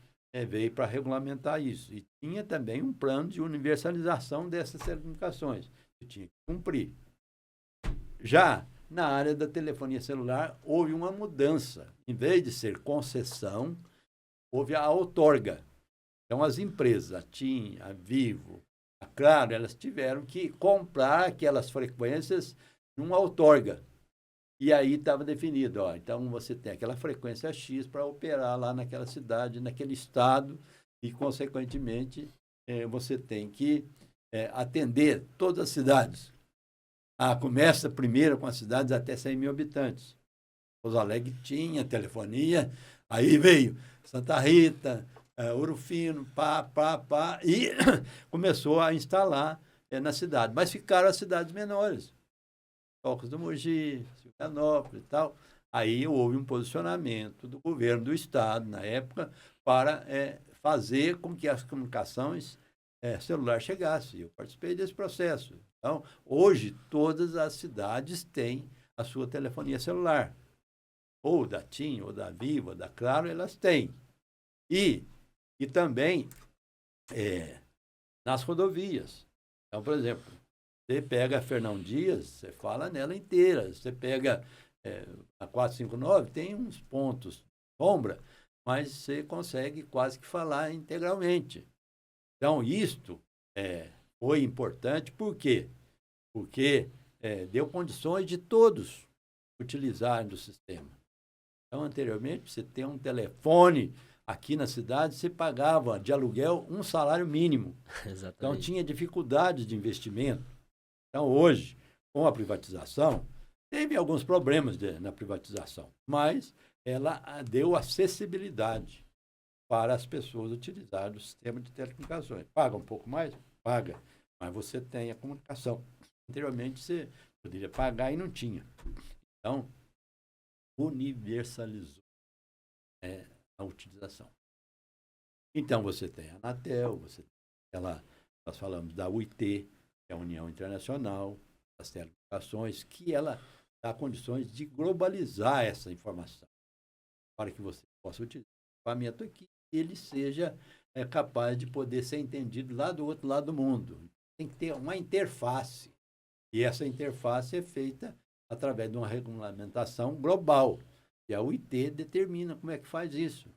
veio para regulamentar isso. E tinha também um plano de universalização dessas telecomunicações, que tinha que cumprir. Já na área da telefonia celular, houve uma mudança. Em vez de ser concessão, houve a outorga. Então, as empresas, a TIM, a Vivo, a Claro, elas tiveram que comprar aquelas frequências numa outorga. E aí estava definido, então você tem aquela frequência X para operar lá naquela cidade, naquele estado, e, consequentemente, você tem que atender todas as cidades. Começa primeiro com as cidades até 100 mil habitantes. Pouso Alegre tinha telefonia, aí veio Santa Rita, Ouro Fino, e começou a instalar na cidade. Mas ficaram as cidades menores. Tocos do Mogi, Silvanópolis e tal. Aí houve um posicionamento do governo do estado, na época, para fazer com que as comunicações celulares chegassem. Eu participei desse processo. Então, hoje, todas as cidades têm a sua telefonia celular. Ou da TIM, ou da Vivo, ou da Claro, elas têm. E também nas rodovias. Então, por exemplo, você pega a Fernão Dias, você fala nela inteira. Você pega a 459, tem uns pontos sombra, mas você consegue quase que falar integralmente. Então, isto foi importante, por quê? Porque deu condições de todos utilizarem do sistema. Então, anteriormente, você tem um telefone aqui na cidade, você pagava de aluguel um salário mínimo. Exatamente. Então, tinha dificuldade de investimento. Então, hoje, com a privatização, teve alguns problemas na privatização, mas ela deu acessibilidade para as pessoas utilizarem o sistema de telecomunicações. Paga um pouco mais? Paga, mas você tem a comunicação. Anteriormente, você poderia pagar e não tinha. Então, universalizou a utilização. Então, você tem a Anatel, você tem nós falamos da UIT, que é a União Internacional das Telecomunicações, que ela dá condições de globalizar essa informação, para que você possa utilizar o equipamento aqui e ele seja capaz de poder ser entendido lá do outro lado do mundo. Tem que ter uma interface, e essa interface é feita através de uma regulamentação global, e a UIT determina como é que faz isso.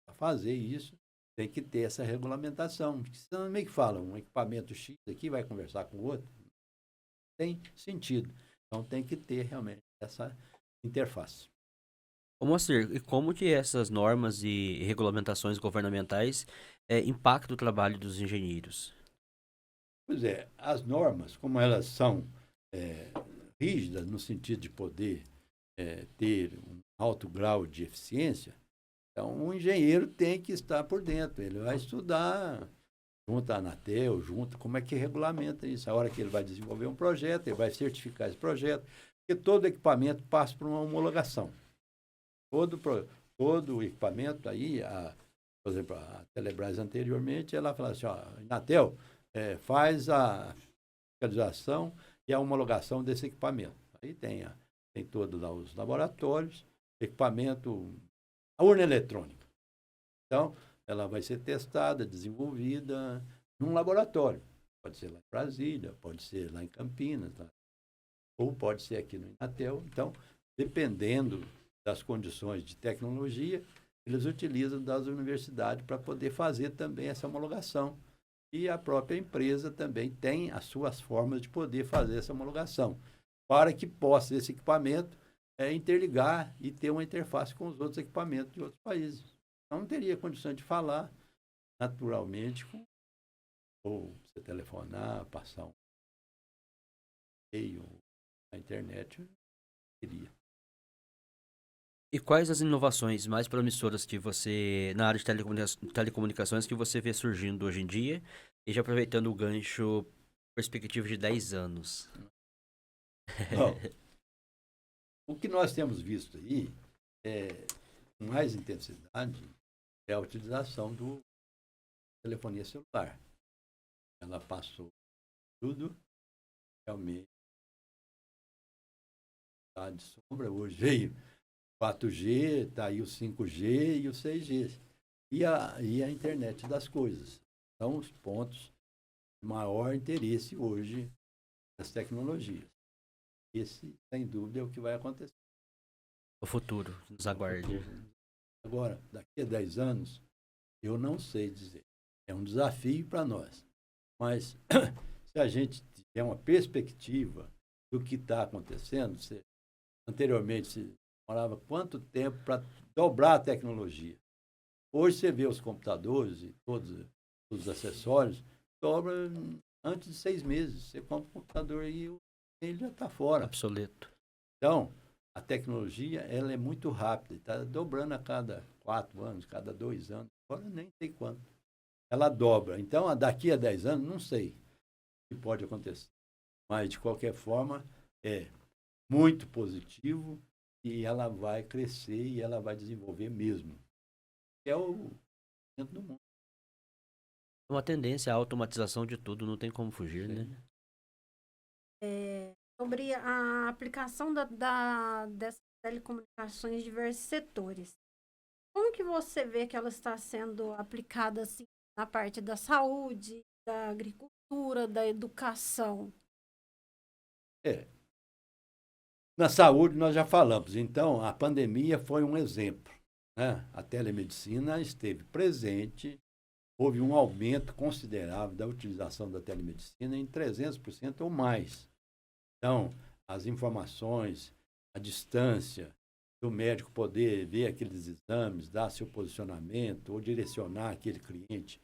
Para fazer isso, tem que ter essa regulamentação, porque senão meio que fala, um equipamento X aqui vai conversar com o outro. Tem sentido. Então, tem que ter realmente essa interface. Ô, Moacir, e como que essas normas e regulamentações governamentais impactam o trabalho dos engenheiros? Pois é, as normas, como elas são rígidas no sentido de poder ter um alto grau de eficiência, então o engenheiro tem que estar por dentro. Ele vai estudar junto à Anatel, junto como é que regulamenta isso. A hora que ele vai desenvolver um projeto, ele vai certificar esse projeto, porque todo equipamento passa por uma homologação. Todo equipamento aí, por exemplo, a Telebrás anteriormente, ela fala assim, Anatel, faz a fiscalização e a homologação desse equipamento. Aí tem todos lá os laboratórios, equipamento, a urna eletrônica. Então, ela vai ser testada, desenvolvida num laboratório. Pode ser lá em Brasília, pode ser lá em Campinas, ou pode ser aqui no Inatel. Então, dependendo das condições de tecnologia, eles utilizam das universidades para poder fazer também essa homologação. E a própria empresa também tem as suas formas de poder fazer essa homologação, para que possa esse equipamento interligar e ter uma interface com os outros equipamentos de outros países. Não teria condição de falar naturalmente ou você telefonar, passar um e-mail na internet, teria. E quais as inovações mais promissoras que você, na área de telecomunicações, que você vê surgindo hoje em dia? E já aproveitando o gancho, perspectiva de 10 anos. Bom, o que nós temos visto aí, com mais intensidade, é a utilização do telefonia celular. Ela passou tudo, realmente, tá de sombra. Hoje veio 4G, está aí o 5G e o 6G. E a internet das coisas. São os pontos de maior interesse hoje das tecnologias. Esse, sem dúvida, é o que vai acontecer. O futuro nos aguarde. Agora, daqui a 10 anos, eu não sei dizer. É um desafio para nós. Mas, se a gente tiver uma perspectiva do que está acontecendo, Anteriormente, se demorava quanto tempo para dobrar a tecnologia? Hoje você vê os computadores e todos os acessórios, dobra antes de 6 meses. Você compra um computador e ele já está fora. Obsoleto. Então, a tecnologia ela é muito rápida, está dobrando a cada 4 anos, cada 2 anos, agora nem sei quanto. Ela dobra. Então, daqui a 10 anos, não sei o que pode acontecer. Mas, de qualquer forma, é muito positivo e ela vai crescer e ela vai desenvolver mesmo. É o centro do mundo. É uma tendência à automatização de tudo, não tem como fugir, né? Sobre a aplicação dessas telecomunicações em diversos setores. Como que você vê que ela está sendo aplicada assim, na parte da saúde, da agricultura, da educação? Na saúde, nós já falamos. Então, a pandemia foi um exemplo, né? A telemedicina esteve presente, houve um aumento considerável da utilização da telemedicina em 300% ou mais. Então, as informações, a distância do médico poder ver aqueles exames, dar seu posicionamento ou direcionar aquele cliente,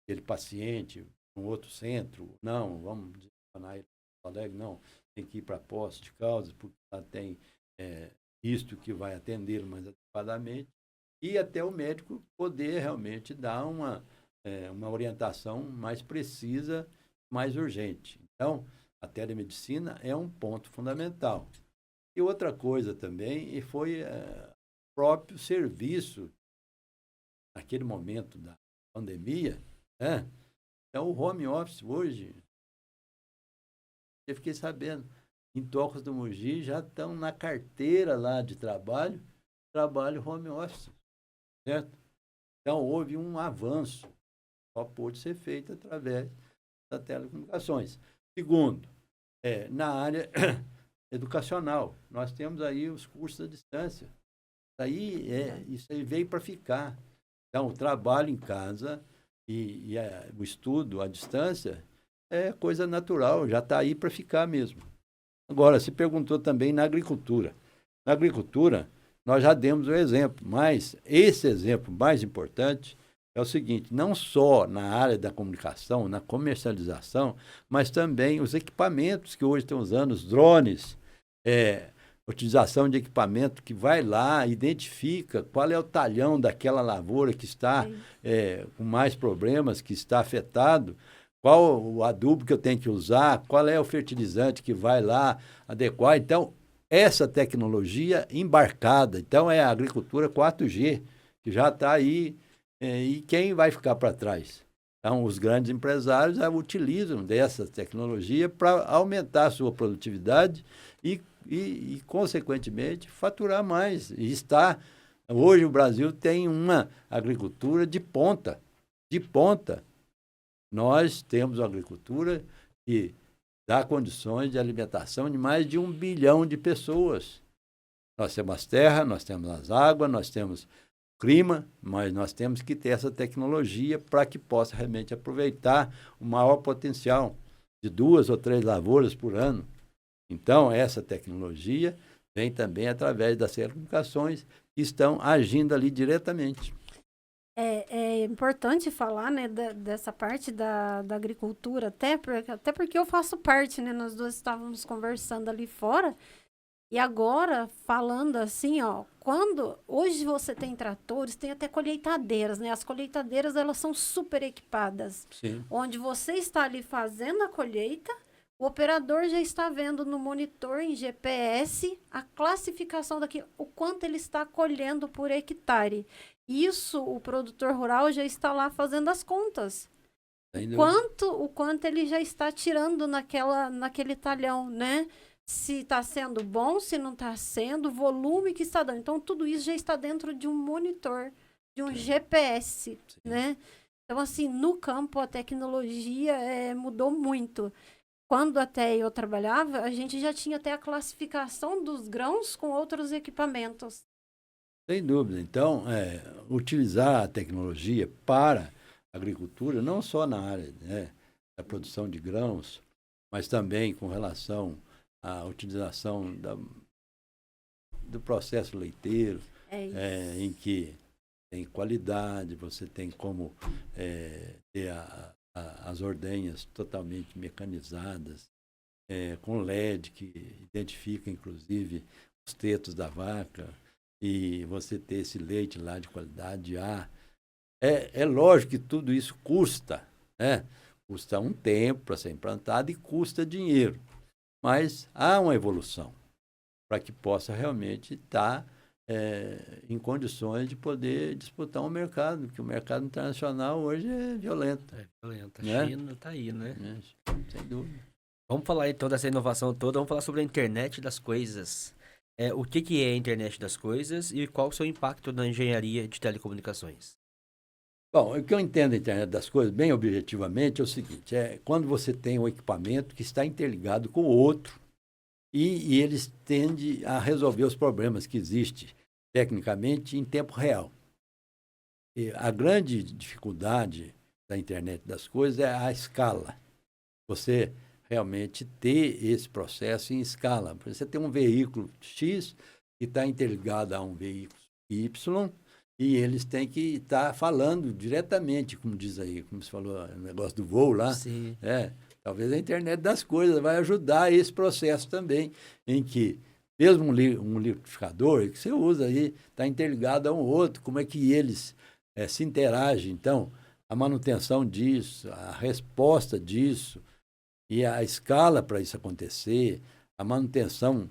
aquele paciente para um outro centro. Não, vamos direcionar ele para Porto Alegre, não. Tem que ir para Poços de Caldas, porque lá tem isto que vai atendê-lo mais adequadamente. E até o médico poder realmente dar uma orientação mais precisa, mais urgente. Então, a telemedicina é um ponto fundamental. E outra coisa também foi o próprio serviço, naquele momento da pandemia, né? Então, o home office hoje, eu fiquei sabendo, em Tocos do Mogi já estão na carteira lá de trabalho home office, certo? Então, houve um avanço, só pôde ser feito através das telecomunicações. Segundo, na área educacional, nós temos aí os cursos à distância. Isso aí veio para ficar. Então, o trabalho em casa e o estudo à distância é coisa natural, já está aí para ficar mesmo. Agora, se perguntou também na agricultura. Na agricultura, nós já demos o exemplo, mas esse exemplo mais importante é o seguinte, não só na área da comunicação, na comercialização, mas também os equipamentos que hoje estão usando, os drones, utilização de equipamento que vai lá, identifica qual é o talhão daquela lavoura que está com mais problemas, que está afetado, qual o adubo que eu tenho que usar, qual é o fertilizante que vai lá adequar. Então, essa tecnologia embarcada, então é a agricultura 4G, que já está aí, e quem vai ficar para trás? Então, os grandes empresários utilizam dessa tecnologia para aumentar a sua produtividade e, consequentemente, faturar mais. Hoje o Brasil tem uma agricultura de ponta, de ponta. Nós temos uma agricultura que dá condições de alimentação de mais de 1 bilhão de pessoas. Nós temos as terras, nós temos as águas, nós temos clima, mas nós temos que ter essa tecnologia para que possa realmente aproveitar o maior potencial de 2 ou 3 lavouras por ano. Então, essa tecnologia vem também através das telecomunicações que estão agindo ali diretamente. É importante falar, né, dessa parte da agricultura, até porque eu faço parte, né, nós duas estávamos conversando ali fora, e agora, falando assim, ó, hoje você tem tratores, tem até colheitadeiras, né, as colheitadeiras, elas são super equipadas. Sim. Onde você está ali fazendo a colheita, o operador já está vendo no monitor, em GPS, a classificação o quanto ele está colhendo por hectare. Isso, o produtor rural já está lá fazendo as contas. O quanto ele já está tirando naquele talhão, né? Se está sendo bom, se não está sendo, o volume que está dando. Então, tudo isso já está dentro de um monitor, de um GPS, né? Então, assim, no campo, a tecnologia mudou muito. Quando até eu trabalhava, a gente já tinha até a classificação dos grãos com outros equipamentos. Sem dúvida. Então, utilizar a tecnologia para a agricultura, não só na área da produção de grãos, mas também com relação à utilização do processo leiteiro, É isso. em que tem qualidade, você tem como ter as ordenhas totalmente mecanizadas, com LED, que identifica, inclusive, os tetos da vaca, e você ter esse leite lá de qualidade A. É lógico que tudo isso custa, né? Custa um tempo para ser implantado e custa dinheiro. Mas há uma evolução para que possa realmente estar em condições de poder disputar um mercado, porque o mercado internacional hoje é violento. É violento. A Né? China tá aí, né? Sem dúvida. Vamos falar então dessa inovação toda, vamos falar sobre a internet das coisas. O que é a internet das coisas e qual o seu impacto na engenharia de telecomunicações? Bom, o que eu entendo da internet das coisas, bem objetivamente, é o seguinte, quando você tem um equipamento que está interligado com o outro e eles tendem a resolver os problemas que existem tecnicamente em tempo real. E a grande dificuldade da internet das coisas é a escala. Você realmente ter esse processo em escala. Você tem um veículo X que está interligado a um veículo Y e eles têm que estar falando diretamente, como diz aí, como você falou, o negócio do voo lá. Sim. Talvez a internet das coisas vai ajudar esse processo também, em que mesmo um liquidificador que você usa aí está interligado a um outro, como é que eles se interagem. Então, a manutenção disso, a resposta disso, e a escala para isso acontecer, a manutenção,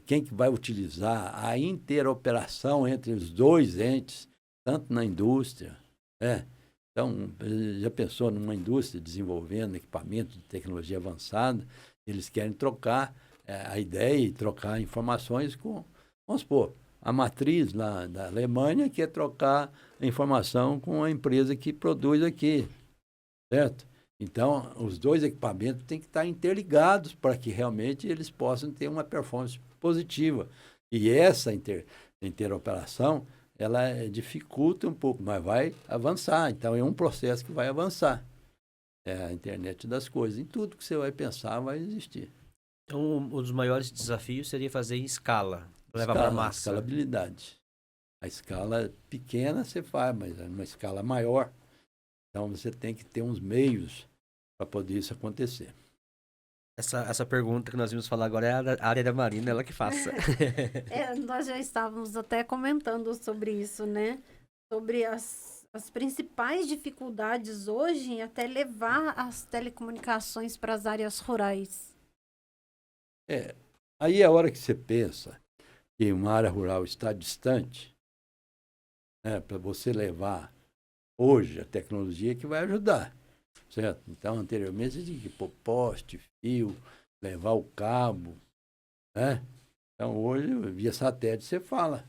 quem que vai utilizar, a interoperação entre os dois entes, tanto na indústria. Então, já pensou numa indústria desenvolvendo equipamento de tecnologia avançada, eles querem trocar a ideia e trocar informações com, vamos supor, a matriz lá da Alemanha quer trocar a informação com a empresa que produz aqui, certo? Então, os dois equipamentos têm que estar interligados para que realmente eles possam ter uma performance positiva. E essa interoperação, ela dificulta um pouco, mas vai avançar. Então, é um processo que vai avançar. É a internet das coisas. Em tudo que você vai pensar, vai existir. Então, um dos maiores desafios seria fazer em escala, levar para massa. Escalabilidade. A escala pequena você faz, mas numa escala maior. Então, você tem que ter uns meios para poder isso acontecer. Essa pergunta que nós vamos falar agora é a área da Marina, ela que faça. Nós já estávamos até comentando sobre isso, né? Sobre as principais dificuldades hoje em até levar as telecomunicações para as áreas rurais. Aí é a hora que você pensa que uma área rural está distante, para você levar hoje a tecnologia que vai ajudar, certo? Então, anteriormente, você tinha que pôr poste, fio, levar o cabo, né? Então, hoje, via satélite, você fala.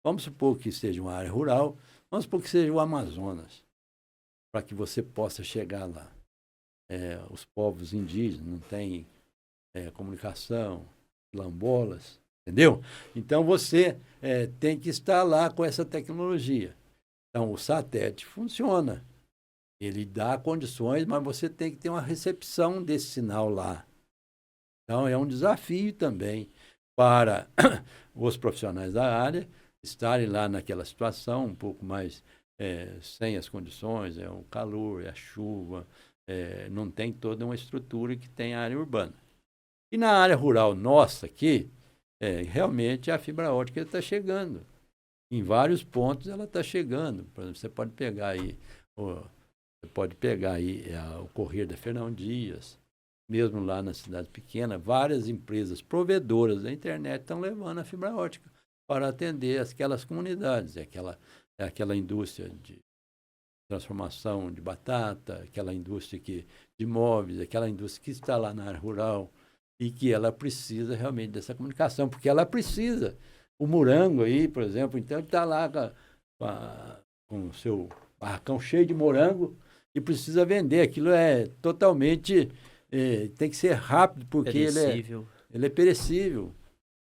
Vamos supor que seja uma área rural, vamos supor que seja o Amazonas, para que você possa chegar lá. Os povos indígenas não têm comunicação, quilombolas, entendeu? Então, você tem que estar lá com essa tecnologia. Então, o satélite funciona. Ele dá condições, mas você tem que ter uma recepção desse sinal lá. Então, é um desafio também para os profissionais da área estarem lá naquela situação um pouco mais sem as condições, o calor, a chuva, não tem toda uma estrutura que tem a área urbana. E na área rural nossa aqui, realmente a fibra ótica está chegando. Em vários pontos ela está chegando. Por exemplo, você pode pegar aí o Correio da Fernão Dias, mesmo lá na cidade pequena, várias empresas provedoras da internet estão levando a fibra ótica para atender aquelas comunidades. Aquela indústria de transformação de batata, aquela indústria de móveis, aquela indústria que está lá na área rural e que ela precisa realmente dessa comunicação, porque ela precisa. O morango aí, por exemplo, então ele está lá com o seu barracão cheio de morango e precisa vender. Aquilo é totalmente... tem que ser rápido, porque ele é perecível.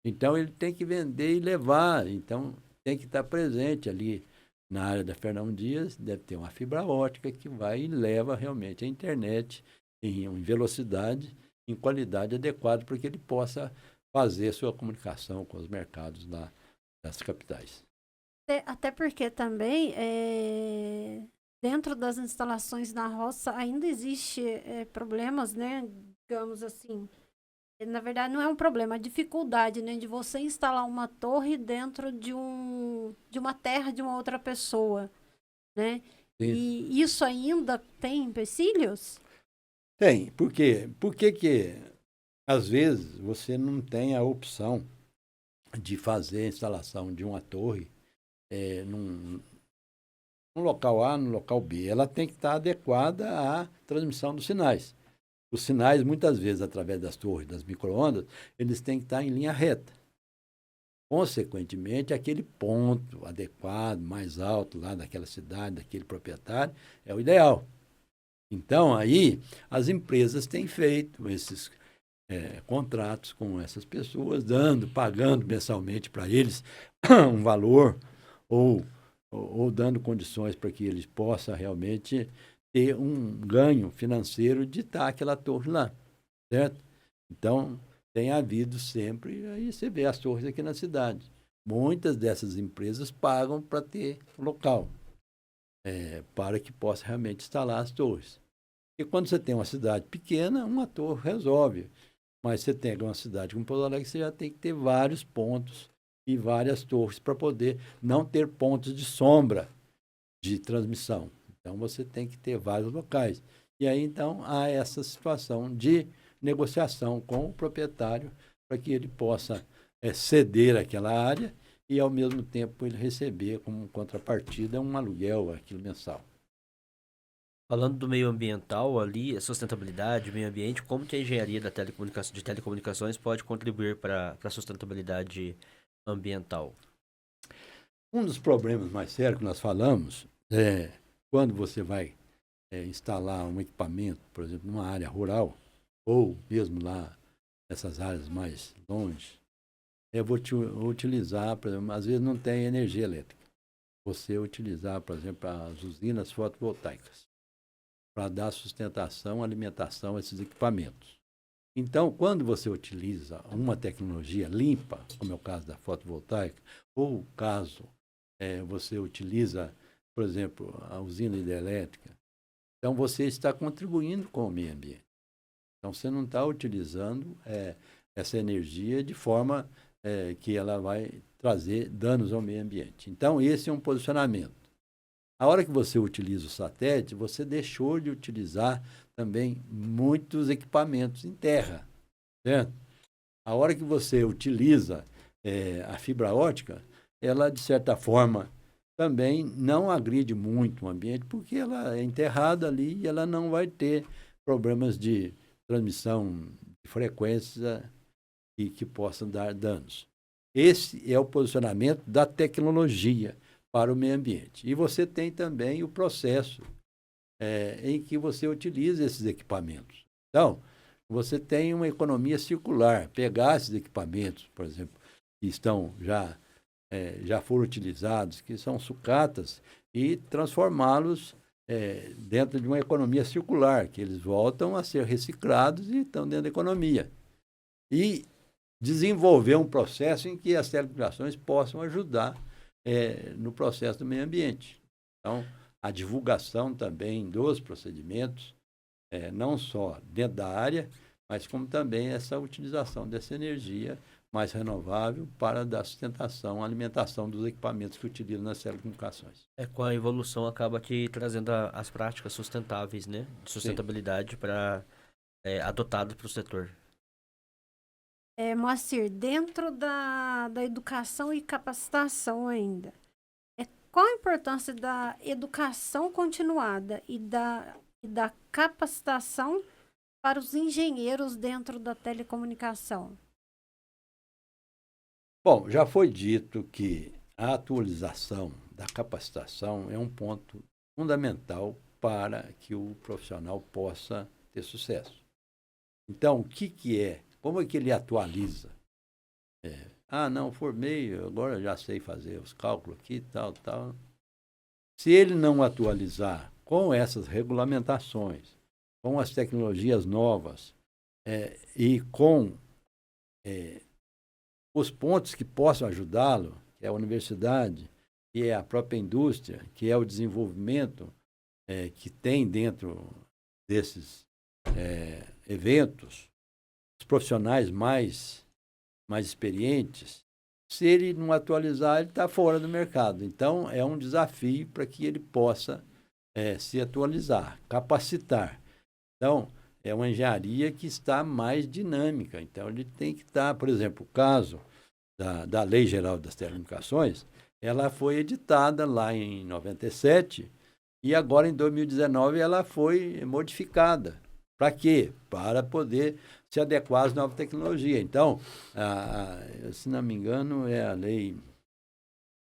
Então, ele tem que vender e levar. Então, tem que estar presente ali na área da Fernão Dias. Deve ter uma fibra ótica que vai e leva realmente a internet em velocidade, em qualidade adequada, para que ele possa fazer sua comunicação com os mercados das capitais. Até porque também, dentro das instalações na roça, ainda existe problemas, né? Digamos assim. Na verdade, não é um problema, é a dificuldade, né? De você instalar uma torre dentro de uma terra de uma outra pessoa, né? Sim. E isso ainda tem empecilhos? Tem. Por quê? Por que às vezes você não tem a opção de fazer a instalação de uma torre no local A, no local B? Ela tem que estar adequada à transmissão dos sinais. Os sinais, muitas vezes, através das torres, das micro-ondas, eles têm que estar em linha reta. Consequentemente, aquele ponto adequado, mais alto lá daquela cidade, daquele proprietário, é o ideal. Então, aí, as empresas têm feito esses contratos com essas pessoas, pagando mensalmente para eles um valor ou dando condições para que eles possam realmente ter um ganho financeiro de estar aquela torre lá, certo? Então, tem havido sempre, aí você vê as torres aqui na cidade. Muitas dessas empresas pagam para ter local, para que possa realmente instalar as torres. E quando você tem uma cidade pequena, uma torre resolve. Mas você tem uma cidade como Pouso Alegre, você já tem que ter vários pontos e várias torres para poder não ter pontos de sombra de transmissão. Então, você tem que ter vários locais. E aí, então, há essa situação de negociação com o proprietário para que ele possa ceder aquela área e, ao mesmo tempo, ele receber como contrapartida um aluguel, aquilo mensal. Falando do meio ambiental ali, sustentabilidade, meio ambiente, como que a engenharia de telecomunicações pode contribuir para a sustentabilidade ambiental? Um dos problemas mais sérios que nós falamos é quando você vai instalar um equipamento, por exemplo, numa área rural, ou mesmo lá nessas áreas mais longe, eu vou utilizar, por exemplo, às vezes não tem energia elétrica. Você utilizar, por exemplo, as usinas fotovoltaicas para dar sustentação, alimentação a esses equipamentos. Então, quando você utiliza uma tecnologia limpa, como é o caso da fotovoltaica, ou caso você utiliza, por exemplo, a usina hidrelétrica, então você está contribuindo com o meio ambiente. Então, você não está utilizando essa energia de forma que ela vai trazer danos ao meio ambiente. Então, esse é um posicionamento. A hora que você utiliza o satélite, você deixou de utilizar também muitos equipamentos em terra, certo? A hora que você utiliza a fibra ótica, ela, de certa forma, também não agride muito o ambiente, porque ela é enterrada ali e ela não vai ter problemas de transmissão de frequência que possam dar danos. Esse é o posicionamento da tecnologia para o meio ambiente. E você tem também o processo em que você utiliza esses equipamentos. Então, você tem uma economia circular. Pegar esses equipamentos, por exemplo, que estão já foram utilizados, que são sucatas, e transformá-los dentro de uma economia circular, que eles voltam a ser reciclados e estão dentro da economia. E desenvolver um processo em que as telecomunicações possam ajudar no processo do meio ambiente. Então, a divulgação também dos procedimentos, não só dentro da área, mas como também essa utilização dessa energia mais renovável para dar sustentação, alimentação dos equipamentos que utilizam nas telecomunicações. Com a evolução acaba aqui trazendo as práticas sustentáveis, né? De sustentabilidade adotadas para o setor. Moacir, dentro da educação e capacitação ainda, qual a importância da educação continuada e da capacitação para os engenheiros dentro da telecomunicação? Bom, já foi dito que a atualização da capacitação é um ponto fundamental para que o profissional possa ter sucesso. Então, o que é? Como é que ele atualiza? Não, formei, agora já sei fazer os cálculos aqui, tal. Se ele não atualizar com essas regulamentações, com as tecnologias novas e com os pontos que possam ajudá-lo, que é a universidade, que é a própria indústria, que é o desenvolvimento que tem dentro desses eventos, os profissionais mais experientes, se ele não atualizar, ele está fora do mercado. Então, é um desafio para que ele possa se atualizar, capacitar. Então, é uma engenharia que está mais dinâmica. Então, ele tem que estar, por exemplo, o caso da Lei Geral das Telecomunicações, ela foi editada lá em 97 e agora, em 2019, ela foi modificada. Para quê? Para poder se adequar às novas tecnologias. Então, se não me engano, é a Lei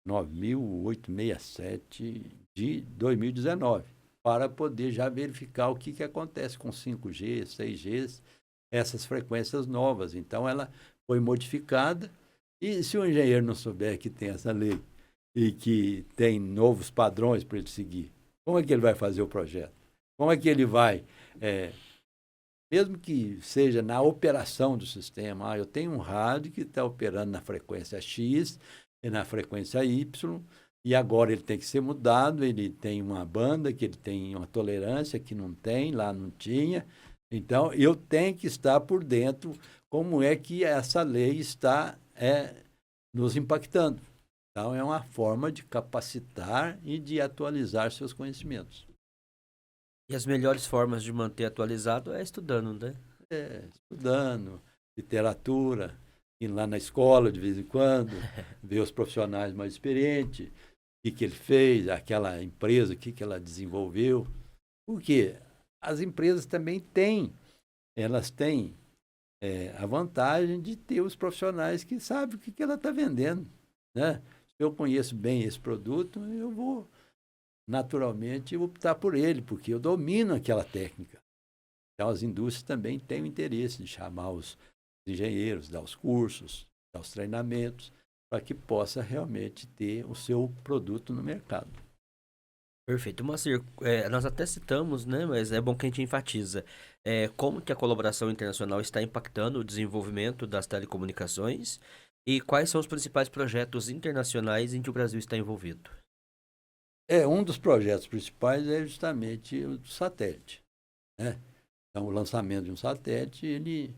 9.867 de 2019, para poder já verificar o que acontece com 5G, 6G, essas frequências novas. Então, ela foi modificada e se o engenheiro não souber que tem essa lei e que tem novos padrões para ele seguir, como é que ele vai fazer o projeto? Como é que ele vai... mesmo que seja na operação do sistema, eu tenho um rádio que está operando na frequência X e na frequência Y, e agora ele tem que ser mudado, ele tem uma banda que ele tem uma tolerância que não tem, lá não tinha. Então, eu tenho que estar por dentro como é que essa lei está nos impactando. Então, é uma forma de capacitar e de atualizar seus conhecimentos. E as melhores formas de manter atualizado é estudando, né? Estudando, literatura, indo lá na escola de vez em quando, ver os profissionais mais experientes, o que ele fez, aquela empresa, o que ela desenvolveu. Porque as empresas também têm a vantagem de ter os profissionais que sabem o que ela está vendendo, né? Se eu conheço bem esse produto, eu vou naturalmente optar por ele, porque eu domino aquela técnica. Então, as indústrias também têm o interesse de chamar os engenheiros, dar os cursos, dar os treinamentos, para que possa realmente ter o seu produto no mercado. Perfeito. Moacir, nós até citamos, né, mas é bom que a gente enfatiza. Como que a colaboração internacional está impactando o desenvolvimento das telecomunicações e quais são os principais projetos internacionais em que o Brasil está envolvido? Um dos projetos principais é justamente o do satélite, né? Então, o lançamento de um satélite,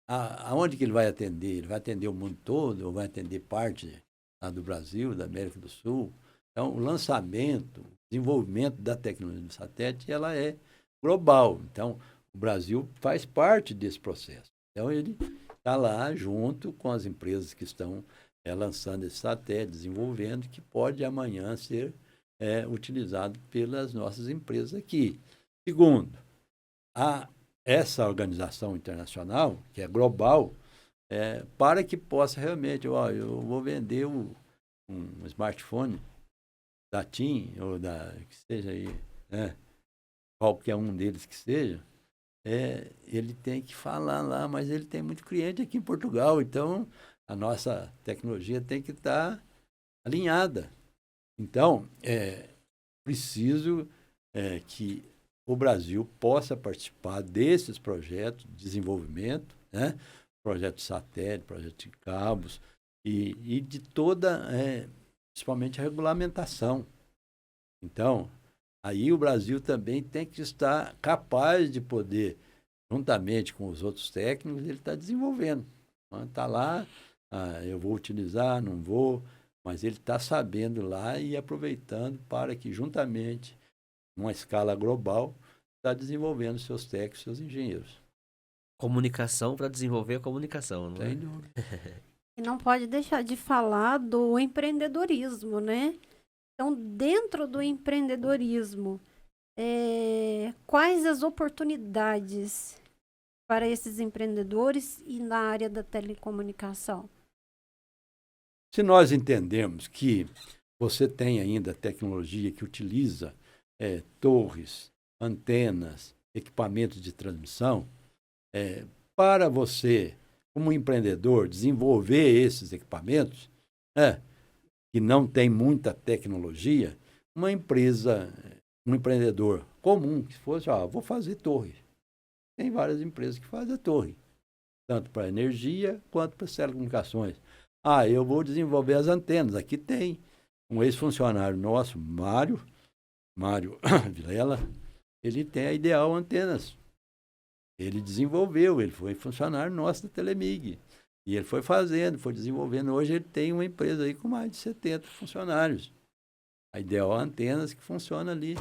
aonde que ele vai atender? Ele vai atender o mundo todo ou vai atender parte do Brasil, da América do Sul? Então, o lançamento, o desenvolvimento da tecnologia do satélite, ela é global. Então, o Brasil faz parte desse processo. Então, ele está lá junto com as empresas que estão lançando esse satélite, desenvolvendo, que pode amanhã ser utilizado pelas nossas empresas aqui. Segundo, essa organização internacional, que é global, para que possa realmente, eu vou vender um smartphone da TIM, ou que seja aí, qualquer um deles que seja, ele tem que falar lá, mas ele tem muito cliente aqui em Portugal, então a nossa tecnologia tem que estar alinhada. Então, preciso que o Brasil possa participar desses projetos de desenvolvimento, né? Projeto de satélite, projeto de cabos, e de toda, principalmente a regulamentação. Então, aí o Brasil também tem que estar capaz de poder, juntamente com os outros técnicos, ele está desenvolvendo. Está lá, eu vou utilizar, não vou... mas ele está sabendo lá e aproveitando para que, juntamente, numa escala global, está desenvolvendo seus técnicos, seus engenheiros. Comunicação para desenvolver a comunicação, não é? Sem dúvida. E não pode deixar de falar do empreendedorismo, né? Então, dentro do empreendedorismo, quais as oportunidades para esses empreendedores e na área da telecomunicação? Se nós entendemos que você tem ainda tecnologia que utiliza torres, antenas, equipamentos de transmissão, para você, como empreendedor, desenvolver esses equipamentos, que não tem muita tecnologia, uma empresa, um empreendedor comum, que fosse, vou fazer torre. Tem várias empresas que fazem a torre, tanto para energia quanto para telecomunicações. Eu vou desenvolver as antenas. Aqui tem um ex-funcionário nosso, Mário Vilela, ele tem a Ideal Antenas. Ele desenvolveu, ele foi funcionário nosso da Telemig. E ele foi fazendo, foi desenvolvendo. Hoje ele tem uma empresa aí com mais de 70 funcionários. A Ideal Antenas que funciona ali.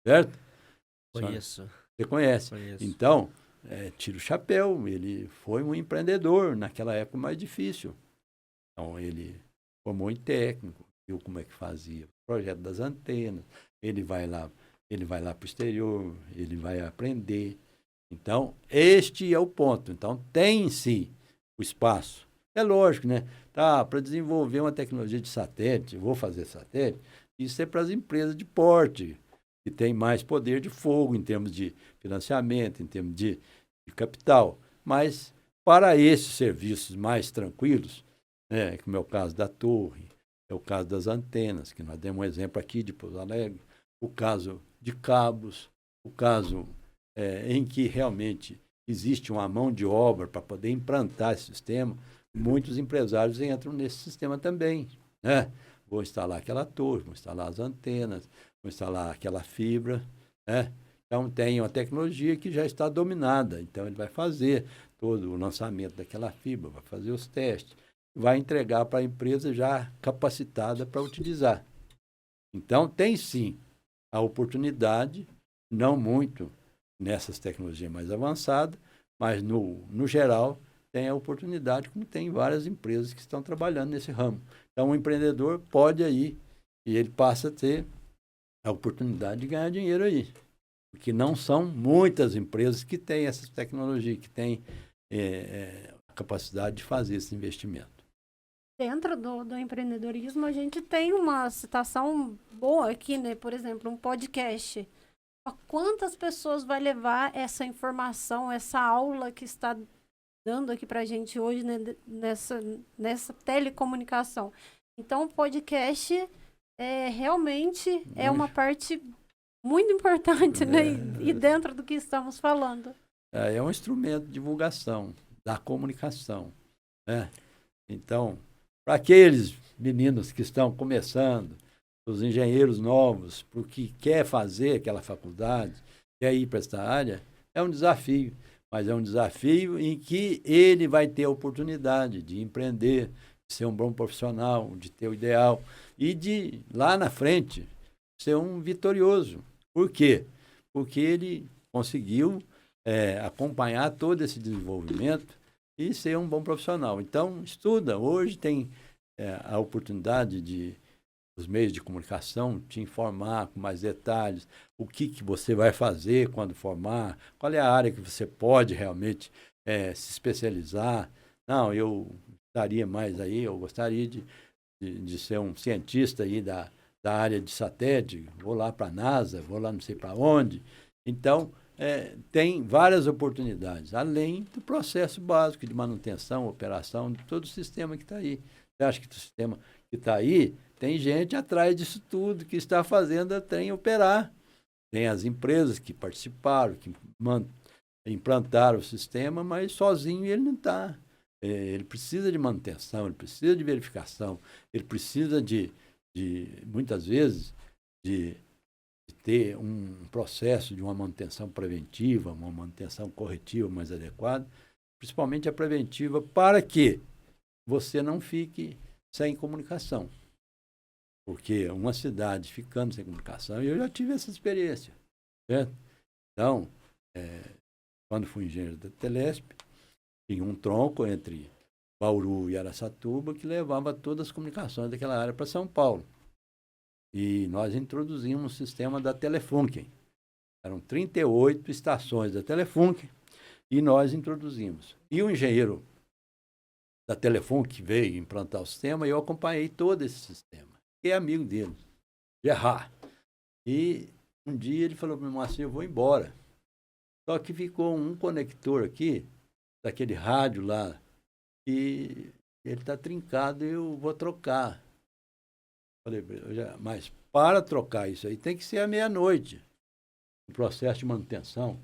Certo? Conheço. Você conhece. Conheço. Então, tira o chapéu. Ele foi um empreendedor naquela época mais difícil. Então, ele formou em técnico, viu como é que fazia o projeto das antenas. Ele vai lá para o exterior, ele vai aprender. Então, este é o ponto. Então, tem sim o espaço. É lógico, né? Para desenvolver uma tecnologia de satélite, vou fazer satélite, isso é para as empresas de porte, que tem mais poder de fogo em termos de financiamento, em termos de capital. Mas, para esses serviços mais tranquilos, como é o caso da torre, é o caso das antenas, que nós demos um exemplo aqui de Pouso Alegre, o caso de cabos, o caso em que realmente existe uma mão de obra para poder implantar esse sistema, muitos empresários entram nesse sistema também. Né? Vou instalar aquela torre, vou instalar as antenas, vou instalar aquela fibra. Né? Então, tem uma tecnologia que já está dominada. Então, ele vai fazer todo o lançamento daquela fibra, vai fazer os testes, vai entregar para a empresa já capacitada para utilizar. Então, tem sim a oportunidade, não muito nessas tecnologias mais avançadas, mas no geral tem a oportunidade, como tem várias empresas que estão trabalhando nesse ramo. Então, o empreendedor pode aí, e ele passa a ter a oportunidade de ganhar dinheiro aí. Porque não são muitas empresas que têm essa tecnologia, que têm a capacidade de fazer esse investimento. Dentro do empreendedorismo, a gente tem uma citação boa aqui, né? Por exemplo, um podcast. A quantas pessoas vai levar essa informação, essa aula que está dando aqui para a gente hoje, né? nessa telecomunicação? Então, o podcast realmente é uma parte muito importante, né? E dentro do que estamos falando. É um instrumento de divulgação da comunicação, né? Então, para aqueles meninos que estão começando, os engenheiros novos, para o que quer fazer aquela faculdade, quer ir para essa área, é um desafio. Mas é um desafio em que ele vai ter a oportunidade de empreender, de ser um bom profissional, de ter o ideal e de, lá na frente, ser um vitorioso. Por quê? Porque ele conseguiu acompanhar todo esse desenvolvimento e ser um bom profissional. Então, estuda. Hoje tem a oportunidade de os meios de comunicação te informar com mais detalhes o que você vai fazer quando formar, qual é a área que você pode realmente se especializar. Não, eu estaria mais aí, eu gostaria de ser um cientista aí da área de satélite, vou lá para a NASA, vou lá não sei para onde. Então, tem várias oportunidades, além do processo básico de manutenção, operação, de todo o sistema que está aí. Você acha que o sistema que está aí, tem gente atrás disso tudo, que está fazendo a trem operar. Tem as empresas que participaram, que implantaram o sistema, mas sozinho ele não está. Ele precisa de manutenção, ele precisa de verificação, ele precisa muitas vezes, de ter um processo de uma manutenção preventiva, uma manutenção corretiva mais adequada, principalmente a preventiva, para que você não fique sem comunicação. Porque uma cidade ficando sem comunicação, eu já tive essa experiência. Certo? Então, quando fui engenheiro da Telesp, tinha um tronco entre Bauru e Araçatuba que levava todas as comunicações daquela área para São Paulo. E nós introduzimos o sistema da Telefunken. Eram 38 estações da Telefunken e nós introduzimos. E o engenheiro da Telefunken veio implantar o sistema e eu acompanhei todo esse sistema. Fiquei amigo dele, Gerard. E um dia ele falou para mim assim, eu vou embora. Só que ficou um conector aqui, daquele rádio lá, e ele está trincado e eu vou trocar. Falei, mas para trocar isso aí tem que ser à meia-noite, o processo de manutenção.